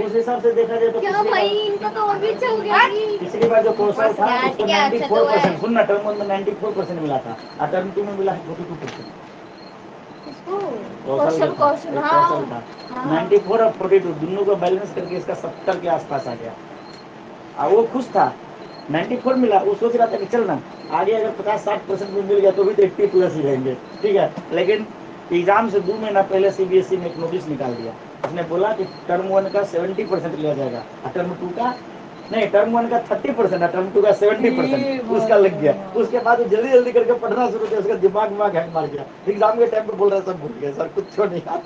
उस हिसाब से देखा जाए तो क्या भाई इनका तो और भी अच्छा हो गया। पिछली बार जो कौशल था यार, उसको क्या अच्छा तो 94%, है। सुन ना, टर्म 1 में 94% मिला था और टर्म 2 में मिला है 42%। कौशल कौशल हाँ कौशल था 94 और 42 दोनों को बैलेंस करके इसका 70 के आसपास आ गया। और वो खुश था 94 मिला, वो सोच रहा था कि चल ना आगे अगर 50-60% में मिल गया तो भी तो 80 प्लस ही रहेंगे, ठीक है। लेकिन एग्जाम से 2 महीना पहले सीबीएसई ने एक नोटिस निकाल दिया। उसने बोला कि टर्म 1 का 70% लिया जाएगा और टर्म 2 का नहीं, टर्म 1 का 30% और टर्म 2 का 70% उसका लग गया। उसके बाद वो जल्दी जल्दी करके पढ़ना शुरू किया, उसका दिमाग हैंग मार गया। एग्जाम के टाइम पे बोल रहा सब भूल गया सर, कुछ नहीं आता।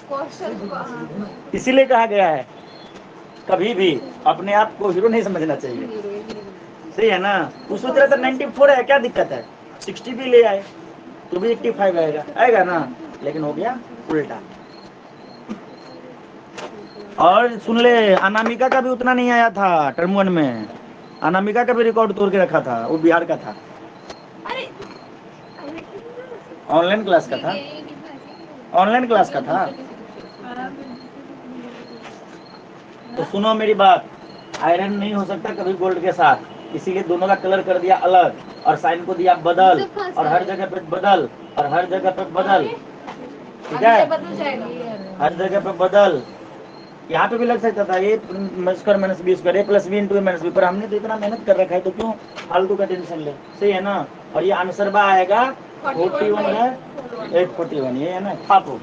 कौशल इसीलिए कहा गया है कभी भी अपने आप को हीरो नहीं समझना चाहिए, सही है ना। वो सोच रहा था 94 है, क्या दिक्कत है, 60 भी ले आए तो भी 85 आएगा, आएगा ना, लेकिन हो गया उल्टा। और सुन ले, अनामिका का भी उतना नहीं आया था टर्म 1 में। अनामिका का भी रिकॉर्ड तोड़ के रखा था, वो बिहार का था, ऑनलाइन क्लास का था, ऑनलाइन क्लास का था। तो सुनो मेरी बात, आयरन नहीं हो सकता कभी गोल्ड के साथ, इसीलिए दोनों का कलर कर दिया अलग और साइन को दिया बदल और हर जगह पे बदल और हर जगह पे बदल, ठीक है, हर जगह पे बदल। यहाँ पे भी लग सकता था ए स्क्वायर माइनस बी स्क्वायर, ए प्लस बी इंटू ए माइनस बी, पर हमने तो इतना मेहनत कर रखा है तो क्यों फालतू का टेंशन ले, सही है ना। और ये आंसर बा आएगा 41 है 841, ये है ना। छापो,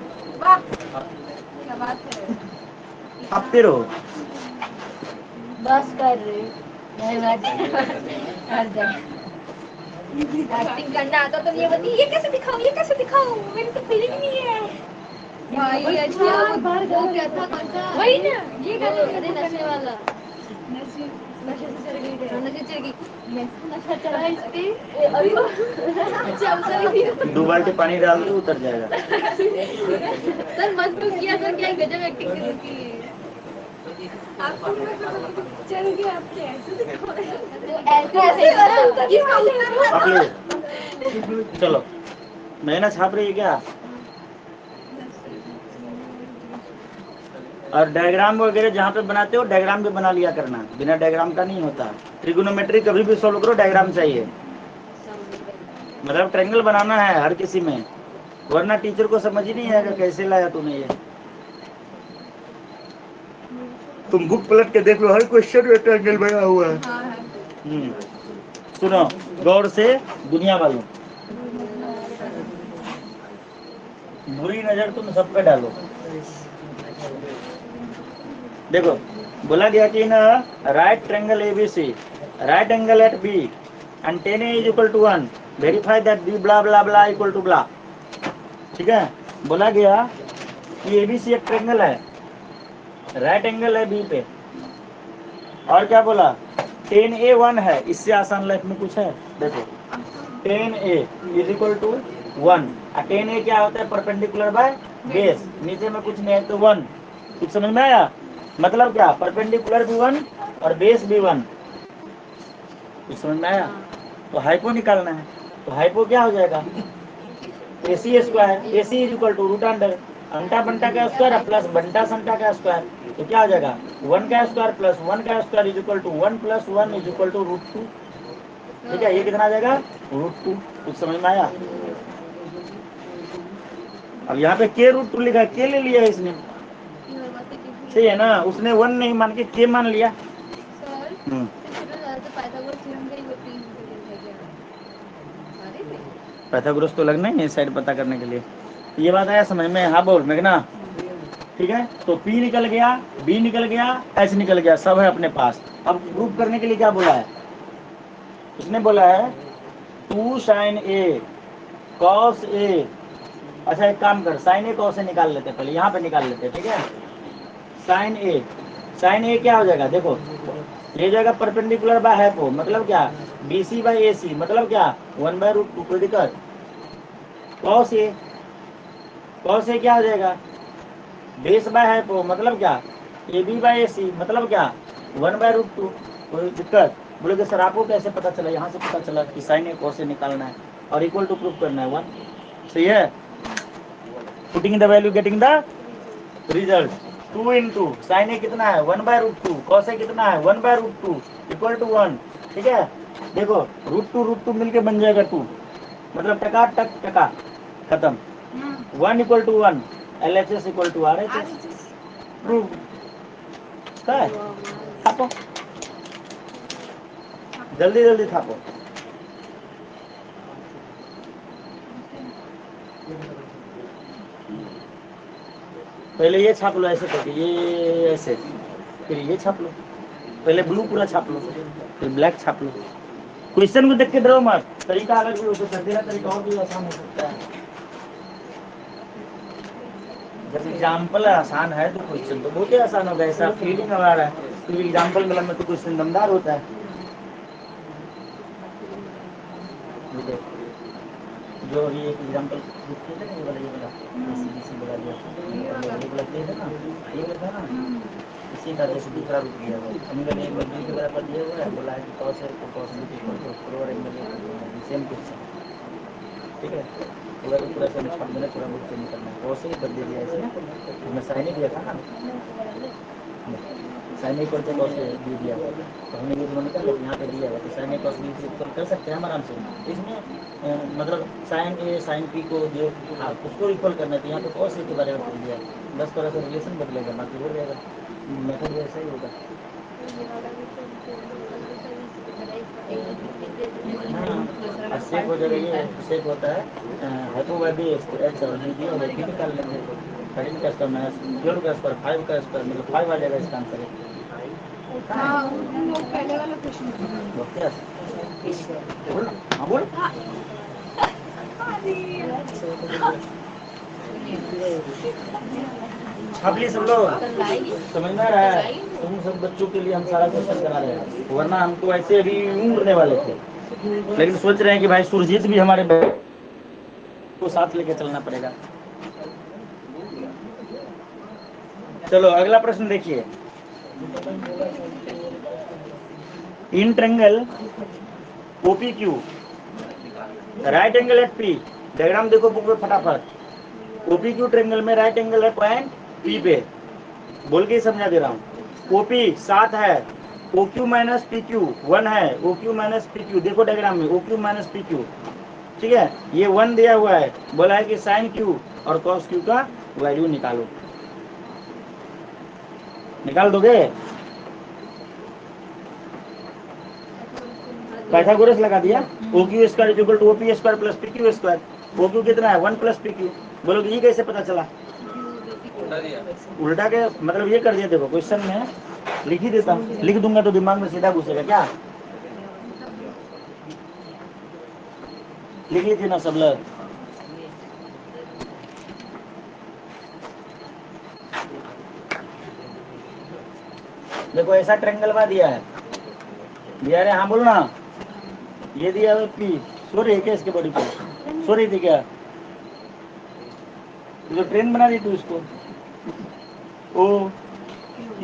छापते रहो। बस कर रहे एक्टिंग करना आता तो ये बताइए, ये कैसे दिखाऊं, ये कैसे दिखाऊं, मेरी तो फीलिंग नहीं है भाई। अच्छा वो क्या था, कौन सा वही ना, ये क्या अरे नशे वाला, नशे से चढ़ गई थे, नशे चढ़ गई, नशा चढ़ा इस पे अरे अच्छा उतर गई। 2 बाल्टी पानी डाल दो उतर जाएगा। सर मस्त तो किया सर, क्या गजब एक्टिंग की उसकी। आपको चल गया, आपके ऐसे दिखा रहे हैं। ऐसे आप ले चलो, महीना छाप रही है क्या। और डायग्राम वगैरह जहाँ पे बनाते हो डायग्राम भी बना लिया करना, बिना डायग्राम का नहीं होता। ट्रिगोनोमेट्री कभी भी सॉल्व करो डायग्राम चाहिए, मतलब ट्रायंगल बनाना है हर किसी में, वरना टीचर को समझ ही नहीं आएगा कैसे लाया तूने ये। तुम बुक पलट के देख लो, हर क्वेश्चन में ट्रायंगल बना हुआ है। सुनो गौर से दुनिया वालों, बुरी नजर तुम सब पे डालो। देखो बोला गया कि ना right triangle ABC, right angle at B and 10a is equal to 1, verify that B blah blah blah equal to blah, ठीक है। बोला गया कि एबीसी एक ट्रायंगल है, राइट एंगल है बी पे, और क्या बोला 10a 1 है, इससे आसान लाइफ में कुछ है। देखो 10a is equal to 1, 10a क्या होता है, परपेंडिकुलर बाय बेस, नीचे में कुछ नहीं है तो 1, कुछ समझ में आया। मतलब क्या, परपेंडिकुलर भी 1 और बेस भी 1, कुछ समझ में आया। तो हाइपो निकालना है, तो हाइपो क्या हो जाएगा, AC square, AC is equal to root under अंटा बंटा का स्क्वायर प्लस बंटा संटा का स्क्वायर, तो क्या हो जाएगा 1 का स्क्वायर प्लस 1 का square is equal to 1 plus 1 is equal to root 2, ठीक है। ये कितना आ जाएगा रूट 2, कुछ समझ में आया। अब यहाँ पे के रूट 2 लिखा है, के ले लिया है इसने, सही है ना, उसने 1 नहीं मान के के मान लिया। पाइथागोरस तो लगना ही है साइड पता करने के लिए। ये बात आया समझ में, हाँ बोल मेघना, ठीक है। तो P निकल गया, B निकल गया, H निकल गया, सब है अपने पास। अब प्रूफ करने के लिए क्या बोला है, उसने बोला है 2 sin A cos A। अच्छा एक काम कर, sin A cos A निकाल लेते पहले, यहाँ पे निकाल लेते, ठीक है। sin A क्या हो जाएगा, देखो ये जाएगा परपेंडिकुलर बाय हाइपो, मतलब क्या BC बाय AC, मतलब क्या 1 बाय रूट 2, कोई दिक्कत। cos A क्या हो जाएगा बेस बाय हाइपो, मतलब क्या AB बाय AC, मतलब क्या 1 बाय रूट 2, कोई दिक्कत। बोलोगे सर आपको कैसे पता चला? यहाँ से पता चला कि साइन ए कॉस ए निकालना है और इक्वल टू प्रूफ करना है 1। सही है। Putting the value getting the result. 2 into sine A कितना है 1/√2, कॉस ए कितना है 1/√2 इक्वल टू 1। ठीक है। देखो √2 मिलके बन जाएगा 2, मतलब टका टक टका खत्म। 1 equal to 1, LHS equal to RHS। Prove है। छापो जल्दी जल्दी छापो। पहले ये छाप लो ऐसे करके, ये ऐसे, फिर ये छाप लो। पहले ब्लू पूरा छाप लो, फिर ब्लैक छाप लो। क्वेश्चन को देख के डरो मत, तरीका अलग भी हो सकता है, तेरा तरीका और भी आसान हो सकता है। जब एग्जाम्पल आसान है तो क्वेश्चन तो बहुत ही आसान होगा, ऐसा फीलिंग आ रहा है क्योंकि एग्जाम्पल मतलब में तो क्वेश्चन दमदार होता है। जो अभी एक एग्जाम्पल ये वाला ACBC बता दिया, ये वाला तेज है ना, ये वाला था ना, इसी का जैसे दूसरा रूप दिया हुआ है। एंगल ए बी के बराबर दिया हुआ है, बोला है कि cos A को cos B equal to four angle A को सेम क्वेश्चन। ठीक है, पूरा तो पूरा सेम छाप देना, पूरा बुक से निकलना है। cos A बदल दिया ऐसे ना, हमने साइन दिया था ना, sine equal to cos A B दिया हुआ है, तो हमने ये दोनों निकाल लिया, यहाँ पे दिया हुआ है, तो साइन ए cos B इक्वल कर सकते हैं हम आराम से। इसमें मतलब साइन ए साइन पी को जो उसको इक्वल करना है, तो यहाँ पे cos A के बारे में बोल दिया, बस थोड़ा सा रिलेशन बदलेगा, बाकी हो जाएगा, मेथड वैसा ही होगा। हाँ, सेक हो जाएगा, ये सेक होता है हाइपोबॉडी एच और बी दिया होगा, बी निकाल लेंगे। 13 का स्क्वायर माइनस 12 का स्क्वायर 5 का स्क्वायर मतलब 5 आ जाएगा इसका आंसर। हाँ वो पहले वाला क्वेश्चन। बोल, हाँ बोल। छाप लिए सब लोग, समझ में आ रहा है? तुम सब बच्चों के लिए हम सारा क्वेश्चन करा रहे हैं, वरना हम तो ऐसे अभी उड़ने वाले थे, लेकिन सोच रहे हैं कि भाई सुरजीत भी हमारे को साथ लेके चलना पड़ेगा। चलो अगला प्रश्न देखिए। In triangle OPQ right angle at P, diagram देखो बुक में फटाफट। OPQ ट्रायंगल में राइट एंगल है पॉइंट P पे, बोल के समझा दे रहा हूँ। OP 7 है, OQ माइनस PQ 1 है, OQ माइनस PQ देखो डायग्राम में OQ माइनस PQ। ठीक है, ये 1 दिया हुआ है, बोला है कि साइन Q और cos Q का वैल्यू निकालो। निकाल दोगे? पाइथागोरस लगा दिया, OQ square equal to OP square plus PQ square. OQ कितना है 1 प्लस PQ, बोलोगे ये कैसे पता चला? उल्टा के मतलब ये कर दिया, देखो क्वेश्चन में लिख ही देता हूँ, लिख दूंगा तो दिमाग में सीधा घुसेगा क्या? लिख लीजिए ना सब लोग। देखो ऐसा ट्रायंगल बना दिया है, दिया रे, हाँ बोलना। ये दिया है P, सो रही है क्या इसके बॉडी पे? सो रही थी क्या? जो ट्रेन बना दी तू इसको, OQ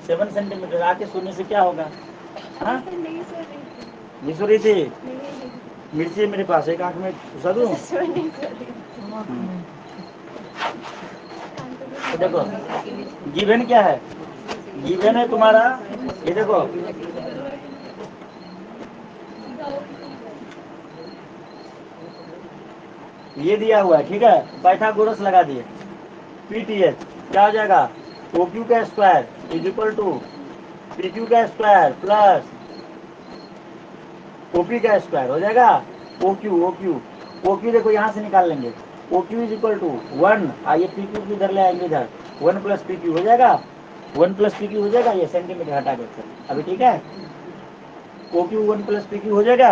7 सेंटीमीटर, आके सोने से क्या होगा? हाँ नहीं सो रही थी, मिर्ची है मेरे पास, एक आंख में घुसा दूं। तो देखो गिवन क्या है, गिवन है तुम्हारा, ये देखो ये दिया हुआ है। ठीक है, पाइथागोरस लगा दिए, PTH क्या हो जाएगा? OQ का square is equal to PQ का स्क्वायर प्लस OP का स्क्वायर हो जाएगा। OQ देखो यहाँ से निकाल लेंगे, OQ इज इक्वल टू 1, आइए PQ की इधर ले आएंगे, इधर 1 प्लस PQ हो जाएगा, 1 प्लस PQ हो जाएगा, ये सेंटीमीटर हटा के अभी। ठीक है, OQ 1 प्लस PQ हो जाएगा,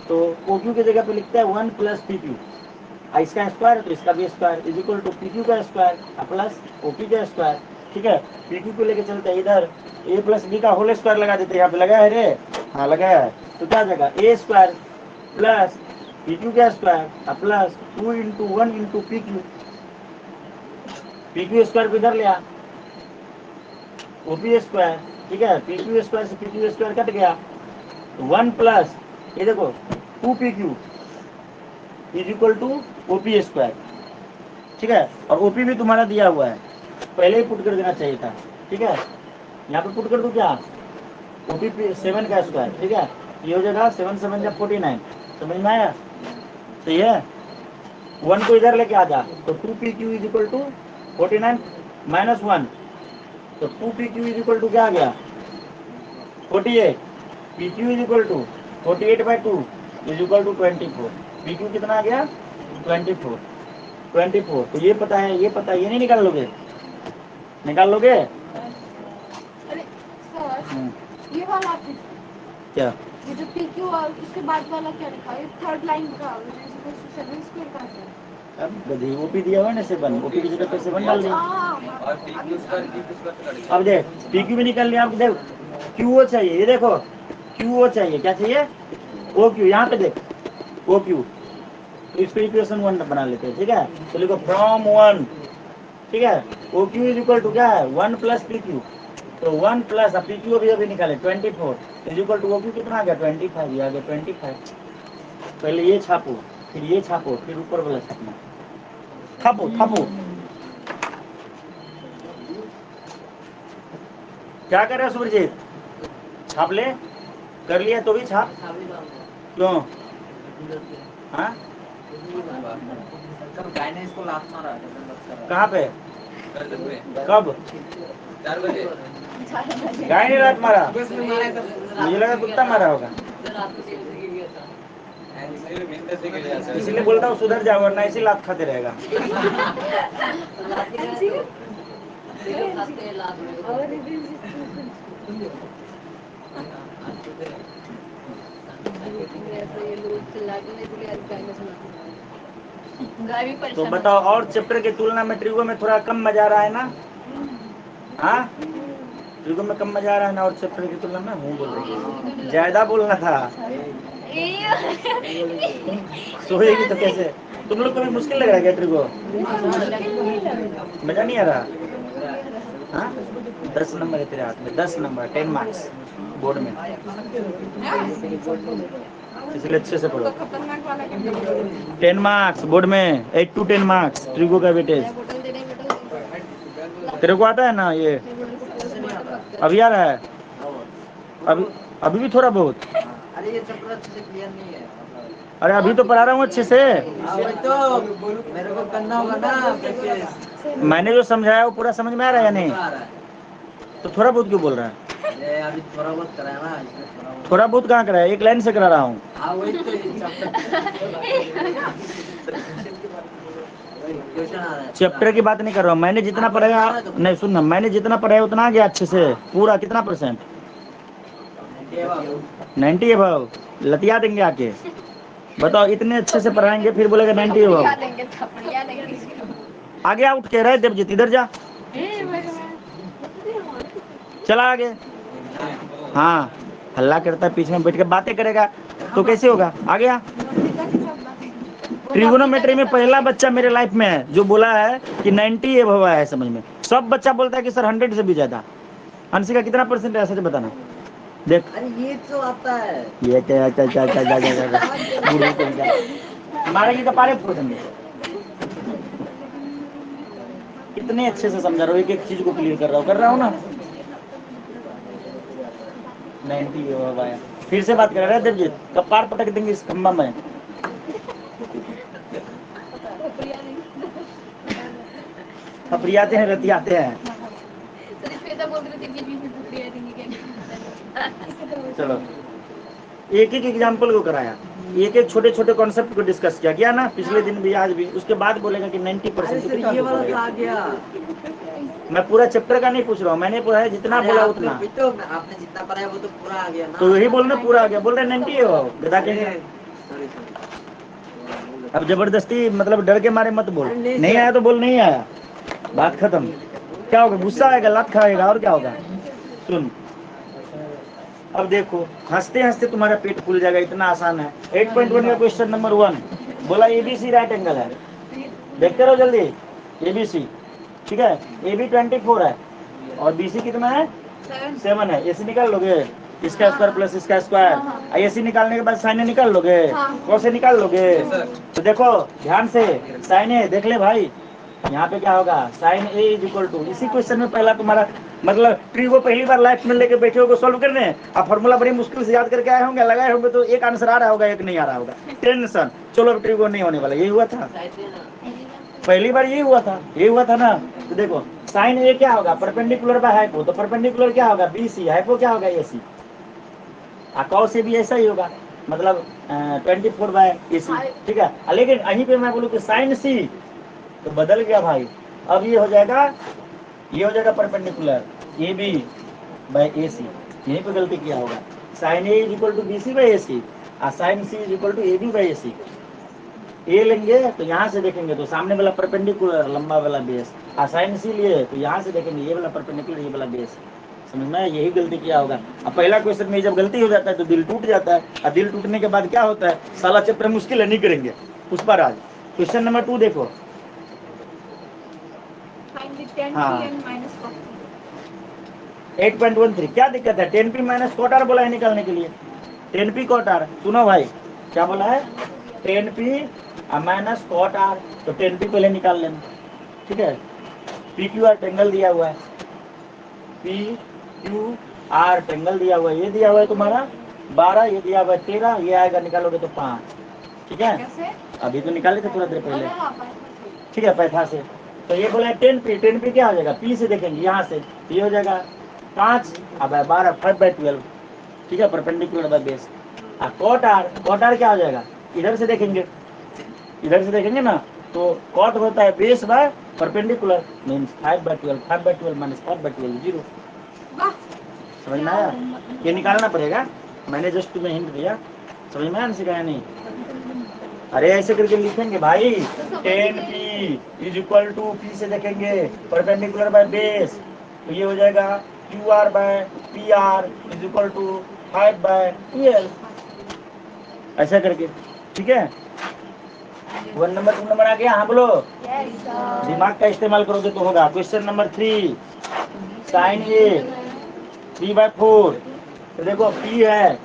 तो OQ की जगह पे लिखते हैं 1 प्लस PQ, इसका स्क्वायर तो इसका भी square is equal to PQ का स्क्वायर प्लस OP का स्क्वायर। ठीक है, PQ को लेके चलते हैं इधर, A प्लस B का होल स्क्वायर लगा देते हैं, यहाँ पे लगा है रे, हाँ लगाया है, तो क्या जाएगा A स्क्वायर प्लस PQ का square plus 2 into 1 into PQ square को इधर ले आ, OP स्क्वायर। ठीक है, PQ स्क्वायर से PQ स्क्वायर कट गया, 1 प्लस ये देखो 2PQ is equal to OP square, ठीक है। और OP भी तुम्हारा दिया हुआ है, पहले ही पुट कर देना चाहिए था, ठीक है। यहाँ पे पुट कर दो क्या, OP 7 का स्क्वायर, ठीक है। ये हो जाएगा 7 7 या 49, समझ में आया, सही है। 1 को इधर लेके आ जा, तो 2PQ is equal to 49 minus 1, तो 2PQ इज इक्वल टू क्या आ गया 48, PQ is equal to 48/2 is equal to 24, PQ कितना आ गया 24, तो ये पता है, ये पता है, ये नहीं निकाल लोगे, निकाल लोगे। अरे सर, ये वाला आप क्या ये जो PQ और उसके बाद वाला क्या लिखा है, थर्ड लाइन का 7 स्क्वायर का है। अब गधी OP दिया हुआ है ना 7, OP की जगह पे 7 डाल दिया। और PQ स्क्वायर अब देख PQ भी निकाल लिया, अब देख QO चाहिए, ये देखो QO चाहिए, क्या चाहिए OQ, यहाँ पे देख OQ, तो इसको इक्वेशन 1 बना लेते हैं, ठीक है। तो लिखो फ्रॉम 1, ठीक है, OQ इज इक्वल टू क्या है 1 प्लस PQ, तो 1 प्लस अब PQ अभी निकाले 24 इज इक्वल टू OQ कितना आ गया 25, ये आ गया 25। पहले ये छापो, फिर ये छापो, फिर ऊपर वाला छापना, छापो छापो। क्या कर रहे हो सुब्रजीत, छाप ले, कर लिया तो भी छाप, क्यों हाँ गाय ने इसको लात मारा है, कहाँ पे कब 4 बजे गाय ने रात मारा, मुझे लगा कुत्ता मारा होगा, इसलिए बोलता हूँ सुधर जाओ वरना इसी लात खाते रहेगा। तो बताओ, और चैप्टर की तुलना में ट्रिगो में थोड़ा कम मजा आ रहा है ना, हाँ ट्रिगो में कम मजा आ रहा है ना, और चैप्टर की तुलना में हूँ बोल रही, ज्यादा बोलना था, सोएगी तो कैसे, तुम लोग को भी मुश्किल लग रहा है क्या ट्रिगो, मजा नहीं आ रहा, हाँ 10 नंबर है तेरे हाथ में, 10 नंबर 10 मार्क्स बोर्ड में, इसलिए अच्छे से पढ़ो, 10 मार्क्स बोर्ड में, 8 to 10 मार्क्स ट्रिगो का वेटेज, तेरे को आता है ना ये, अभी आ रहा है, अभी भी थोड़ा बहुत, अरे ये चैप्टर अच्छे से क्लियर नहीं है, अरे अभी तो पढ़ा रहा हूँ अच्छे से, तो मेरे को करना होगा ना प्रैक्टिस, मैंने जो समझाया वो पूरा समझ में आ रहा है या नहीं, तो थोड़ा बहुत क्यों बोल रहा है, अरे अभी थोड़ा बहुत कराया ना, थोड़ा बहुत कहाँ कराया, एक लाइन से करा रहा हूँ, हाँ वही तो चैप्टर की बात नहीं कर रहा हूँ, मैंने जितना पढ़ाया, नहीं सुनना, मैंने जितना पढ़ाया उतना आ गया अच्छे से, पूरा कितना %, 90 अबव, लतिया देंगे आके, बताओ इतने अच्छे से पढ़ाएंगे फिर बोलेगा 90 अबव, आगे आ उठ के रहे देवजीत, इधर जा, चला आगे, हाँ हल्ला करता है पीछे में बैठ के बातें करेगा तो कैसे होगा, आगे आ। ट्रिगोनोमेट्री में पहला बच्चा मेरे लाइफ में है जो बोला है कि 90 अबव आया है समझ में, सब बच्चा बोलता है कि सर 100 से भी ज्यादा, अंशिका कितना % है ऐसा बताना, देख अरे ये तो आता है, ये मारेंगे तो पारे फोड़ देंगे, कितने अच्छे से समझा रहा हूँ, एक एक चीज को क्लियर कर रहा हूँ ना, 90 अबव आया, फिर से बात कर रहा है देवजीत, कपार पटक देंगे इस खंबा में, अपरियाते हैं रतियाते हैं, चलो एक एक एग्जाम्पल को कराया, एक एक छोटे छोटे कॉन्सेप्ट को डिस्कस किया ना पिछले दिन भी आज भी, उसके बाद बोलेगा कि 90% ये वाला आ गया, मैं पूरा चैप्टर का नहीं पूछ रहा हूँ, मैंने पूरा है जितना बोला उतना, तो आपने जितना पढ़ाया वो तो पूरा आ गया ना, तो यही बोलना पूरा आ गया, बोल रहे 90 हो गधा के, अब जबरदस्ती मतलब डर के मारे मत बोल, नहीं आया तो बोल नहीं आया, बात खत्म, क्या होगा गुस्सा आएगा, लात खाएगा और क्या होगा, सुन अब देखो हंसते हंसते तुम्हारा पेट फूल जाएगा, इतना आसान है। 8.1 का क्वेश्चन नंबर 1 बोला ABC राइट एंगल है, देखते रहो जल्दी, ABC ठीक है, AB 24 है और BC कितना है 7 है, ऐसे निकाल लोगे, इसका स्क्वायर प्लस इसका स्क्वायर। ऐसे निकालने के बाद साइन ए निकाल लोगे, कॉस ए निकाल लोगे। तो देखो ध्यान से, साइन ए देख ले भाई, यहाँ पे क्या होगा, sine A is equal to, इसी क्वेश्चन में पहला तुम्हारा मतलब ट्री को पहली बार लाइफ में लेके बैठे हो सॉल्व करने, अब फॉर्मूला बड़ी मुश्किल से याद करके आए होंगे, लगाए होंगे, तो एक आंसर आ रहा होगा, एक नहीं आ रहा होगा, टेंशन। चलो अब ट्री को नहीं होने वाला, यही हुआ था पहली बार, यही हुआ था ना। तो देखो साइन ए क्या होगा, परपेंडिकुलर बाय हाइपो, तो परपेंडिकुलर क्या होगा, बी सी, हाइपो क्या होगा, ए सी। कॉस ए भी ऐसा ही होगा, मतलब 24 बाय ए सी, ठीक है। लेकिन यहीं पे मैं बोलूँ कि साइन सी, तो बदल गया भाई, अब ये हो जाएगा, ये हो जाएगा perpendicular A B by A C, यहीं पे गलती किया होगा। Sine A is equal to B C by A C, और sine C is equal to A B by A C. A लेंगे तो यहाँ से देखेंगे तो सामने वाला परपेंडिकुलर लंबा वाला बेस, और साइन सी लिए तो यहाँ से देखेंगे ये वाला परपेंडिकुलर, ये वाला बेस। समझ में, यही गलती किया होगा। अब पहला क्वेश्चन में जब गलती हो जाता है तो दिल टूट जाता है, और दिल टूटने के बाद क्या होता है, साला चैप्टर मुश्किल है, नहीं करेंगे उस पर। आज क्वेश्चन नंबर 2 देखो, हाँ 8.13, क्या दिक्कत है, 10p माइनस कॉट आर बोला है निकालने के लिए, 10p कॉट आर। सुनो भाई क्या बोला है, 10p माइनस कॉट आर, तो 10p पहले निकाल लेना, ठीक है। पी क्यू आर टेंगल दिया हुआ है, पी क्यू आर टेंगल दिया हुआ है, ये दिया हुआ है तुम्हारा 12, ये दिया हुआ है 13, ये आएगा निकालोगे तो 5, ठीक है। अभी तो निकाले थे थोड़ा देर पहले, ठीक है, पैथा से। तो ये बोला है 10p क्या हो जाएगा, p से देखेंगे यहाँ से, ये हो जाएगा 5, अब 12, 5/12, ठीक है, perpendicular by base. Cot R क्या हो जाएगा, इधर से देखेंगे ना, तो कॉट होता है base by perpendicular, means 5/12, 5/12 minus 5/12 0। समझ में आया, ये निकालना पड़ेगा, मैंने जस्ट तुम्हें हिंट दिया, समझ में आया, सिखाया नहीं। अरे ऐसे करके लिखेंगे भाई, 10p is equal to, p से देखेंगे परपेंडिकुलर बाय बेस, तो ये हो जाएगा QR by PR is equal to 5/12, ऐसा करके, ठीक है। 1 नंबर 2 नंबर आ गया, हाँ बोलो, दिमाग का इस्तेमाल करोगे तो होगा। क्वेश्चन नंबर 3, साइन ए 3/4, तो देखो p है,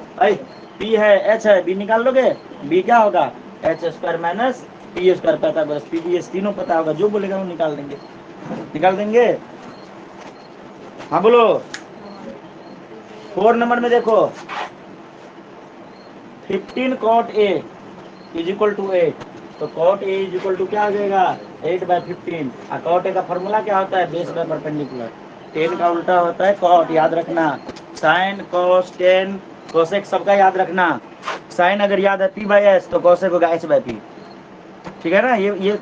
p है, h है, b निकाल लोगे, b क्या होगा, H square minus P square, पता बस पी डी एस तीनों पता होगा, जो बोलेगा वो निकाल देंगे। हाँ बोलो। 4 नंबर में देखो, 15 cot A is equal to 8, तो cot A is equal to क्या हो जाएगा, 8/15। और cot A का फॉर्मूला क्या होता है, बेस बाय परपेंडिकुलर, 10 का उल्टा होता है cot, याद रखना। साइन cos tan cosec सबका याद रखना, साइन अगर याद है p/s तो cosec होगा h/p, ठीक है ना। ये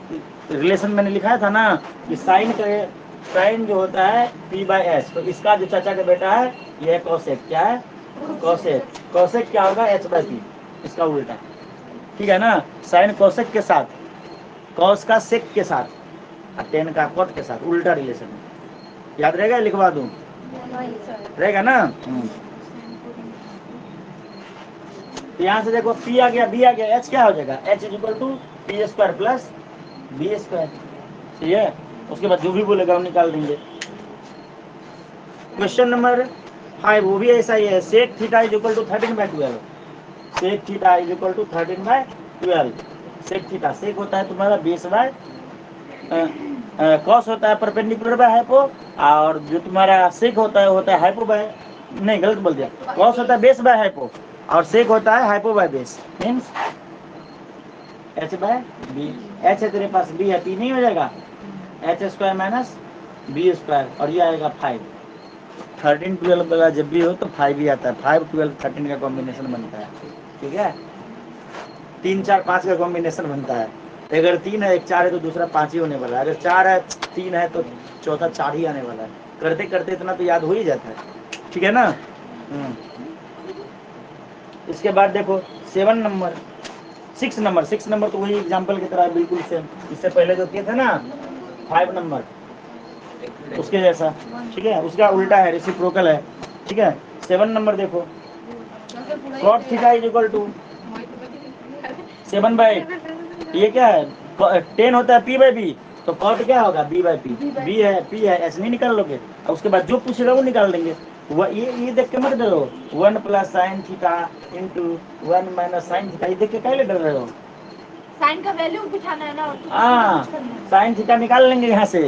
रिलेशन मैंने लिखाया था ना कि साइन जो होता है p/s, तो इसका जो चाचा का बेटा है ये cosec, क्या है, cosec क्या होगा, h/p, इसका उल्टा, ठीक है ना। साइन cosec के साथ, cos का sec के साथ, और tan का cot के साथ, उल्टा रिलेशन, याद रहेगा, लिखवा दूं, रहेगा ना। तो यहाँ से देखो p आ गया, b आ गया, h क्या हो जाएगा, h is equal to p square plus b square, ठीक है। उसके बाद जो भी बोलेगा वो निकाल देंगे। क्वेश्चन नंबर 5 वो भी ऐसा ही है, sec theta is equal to 13/12, sec theta is equal to 13/12। Sec theta, sec होता है तुम्हारा बेस बाय, कॉस होता है परपेंडिकुलर बाय हाइपो, और जो तुम्हारा सेक होता है हाइपो बाय, नहीं गलत बोल दिया, कॉस होता है बेस बाय हाइपो, और सेक होता है hypo by base, means h/b। h है तेरे पास, b है, p नहीं हो जाएगा, h square minus b square, और ये आएगा 5। 13-12 वाला जब भी हो तो 5 ही आता है, 5, 12, 13 का कॉम्बिनेशन बनता है, ठीक है। 3, 4, 5 का कॉम्बिनेशन बनता है, अगर 3 है, एक 4 है तो दूसरा 5 ही होने वाला है, अगर 4 है 3 है तो चौथा 4 ही आने वाला है। करते करते इतना तो याद हो ही जाता है, ठीक है ना। इसके बाद देखो 6 नंबर तो वही एग्जाम्पल की तरह बिल्कुल सेम, इससे पहले जो किए थे ना 5 नंबर उसके जैसा, ठीक है, उसका उल्टा है, रेसिप्रोकल है, ठीक है। 7 नंबर देखो, cot theta is equal to 7/8, ये क्या है, 10 होता है p/b, तो cot क्या होगा, b/p, b है, p है, ऐसे नहीं निकाल लोगे, और उसके बाद जो पूछेगा वो निकाल देंगे। ये देख के मत डरो, 1 plus sine theta into 1 minus sine theta, ये देख के काहे डर रहे हो? साइन का वैल्यू बिठाना है ना, और तो हाँ, कुछ करना है। साइन थीटा निकाल लेंगे यहाँ से,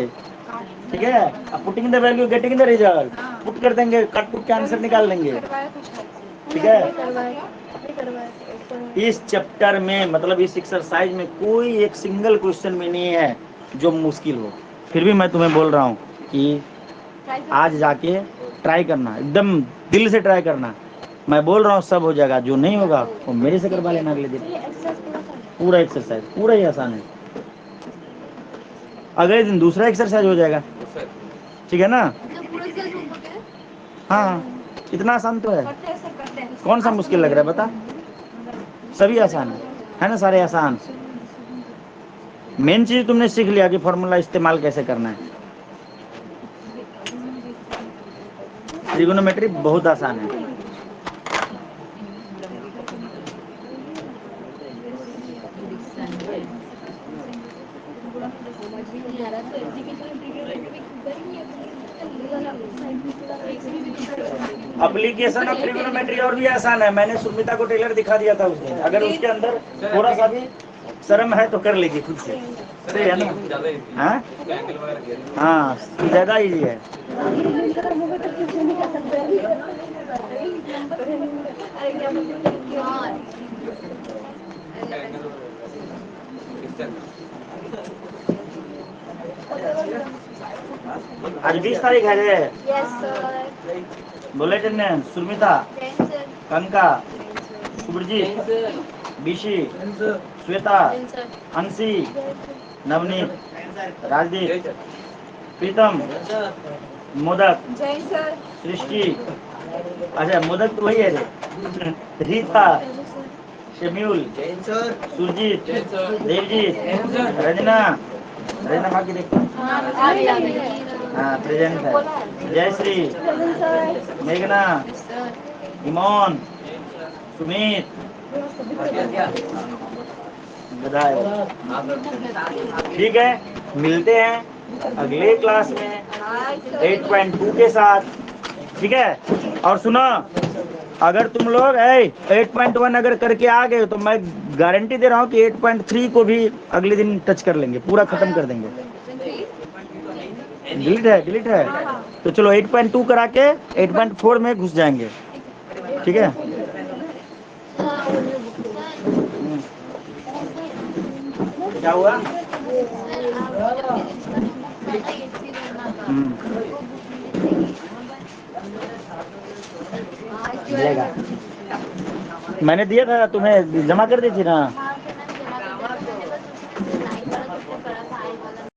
ठीक है। अब putting the value getting the result, put कर देंगे, कट पुट के आंसर निकाल लेंगे, करवाया कुछ है ठीक है। नहीं करवाया इस चैप्टर में मतलब इस एक्सरसाइज में कोई एक सिंगल क्वेश्चन में नहीं है जो मुश्किल हो, फिर भी मैं तुम्हें बोल रहा हूँ कि आज जाके ट्राई करना, एकदम दिल से ट्राई करना। मैं बोल रहा हूँ सब हो जाएगा, जो नहीं होगा वो मेरे से करवा लेना अगले दिन। पूरा एक्सरसाइज पूरा ही आसान है, अगले दिन दूसरा एक्सरसाइज हो जाएगा, ठीक है ना। हाँ, इतना आसान तो है, कौन सा मुश्किल लग रहा है बता? सभी आसान है ना, सारे आसान। मेन चीज तुमने सीख लिया कि फॉर्मूला इस्तेमाल कैसे करना है। ट्रिगोनोमेट्री बहुत आसान है। एप्लीकेशन ऑफ ट्रिगोनोमेट्री और भी आसान है, मैंने सुमिता को टेलर दिखा दिया था उस दिन। अगर उसके अंदर थोड़ा सा भी शर्म है तो कर लेगी खुद से, सही है ना। हाँ हाँ, ज्यादा इजी है। आज 20 तारीख है रे। Yes sir. बोले टेन सुमिता, जैन सर। कनका, सुब्रजीत, बिशी, श्वेता, अंशी, नवनीत, राजदीप, प्रीतम, मोदक, जैन सर। सृष्टि, अच्छा मोदक तो वही है रे, रीता, शम्यूल, सुरजीत, देवजीत, रजना, रजना बाकी देखो, हाँ प्रेजेंट है, जयश्री, मेघना, इमोन, सुमित, बधाई। ठीक है, मिलते हैं अगले क्लास में 8.2 के साथ, ठीक है। और सुनो, अगर तुम लोग 8.1 अगर करके आ गए तो मैं गारंटी दे रहा हूँ कि 8.3 को भी अगले दिन टच कर लेंगे, पूरा खत्म कर देंगे। डिलीट है तो चलो 8.2 करा के 8.4 में घुस जाएंगे, ठीक है। क्या हुआ? मिलेगा, मैंने दिया था तुम्हें, जमा कर दी थी ना।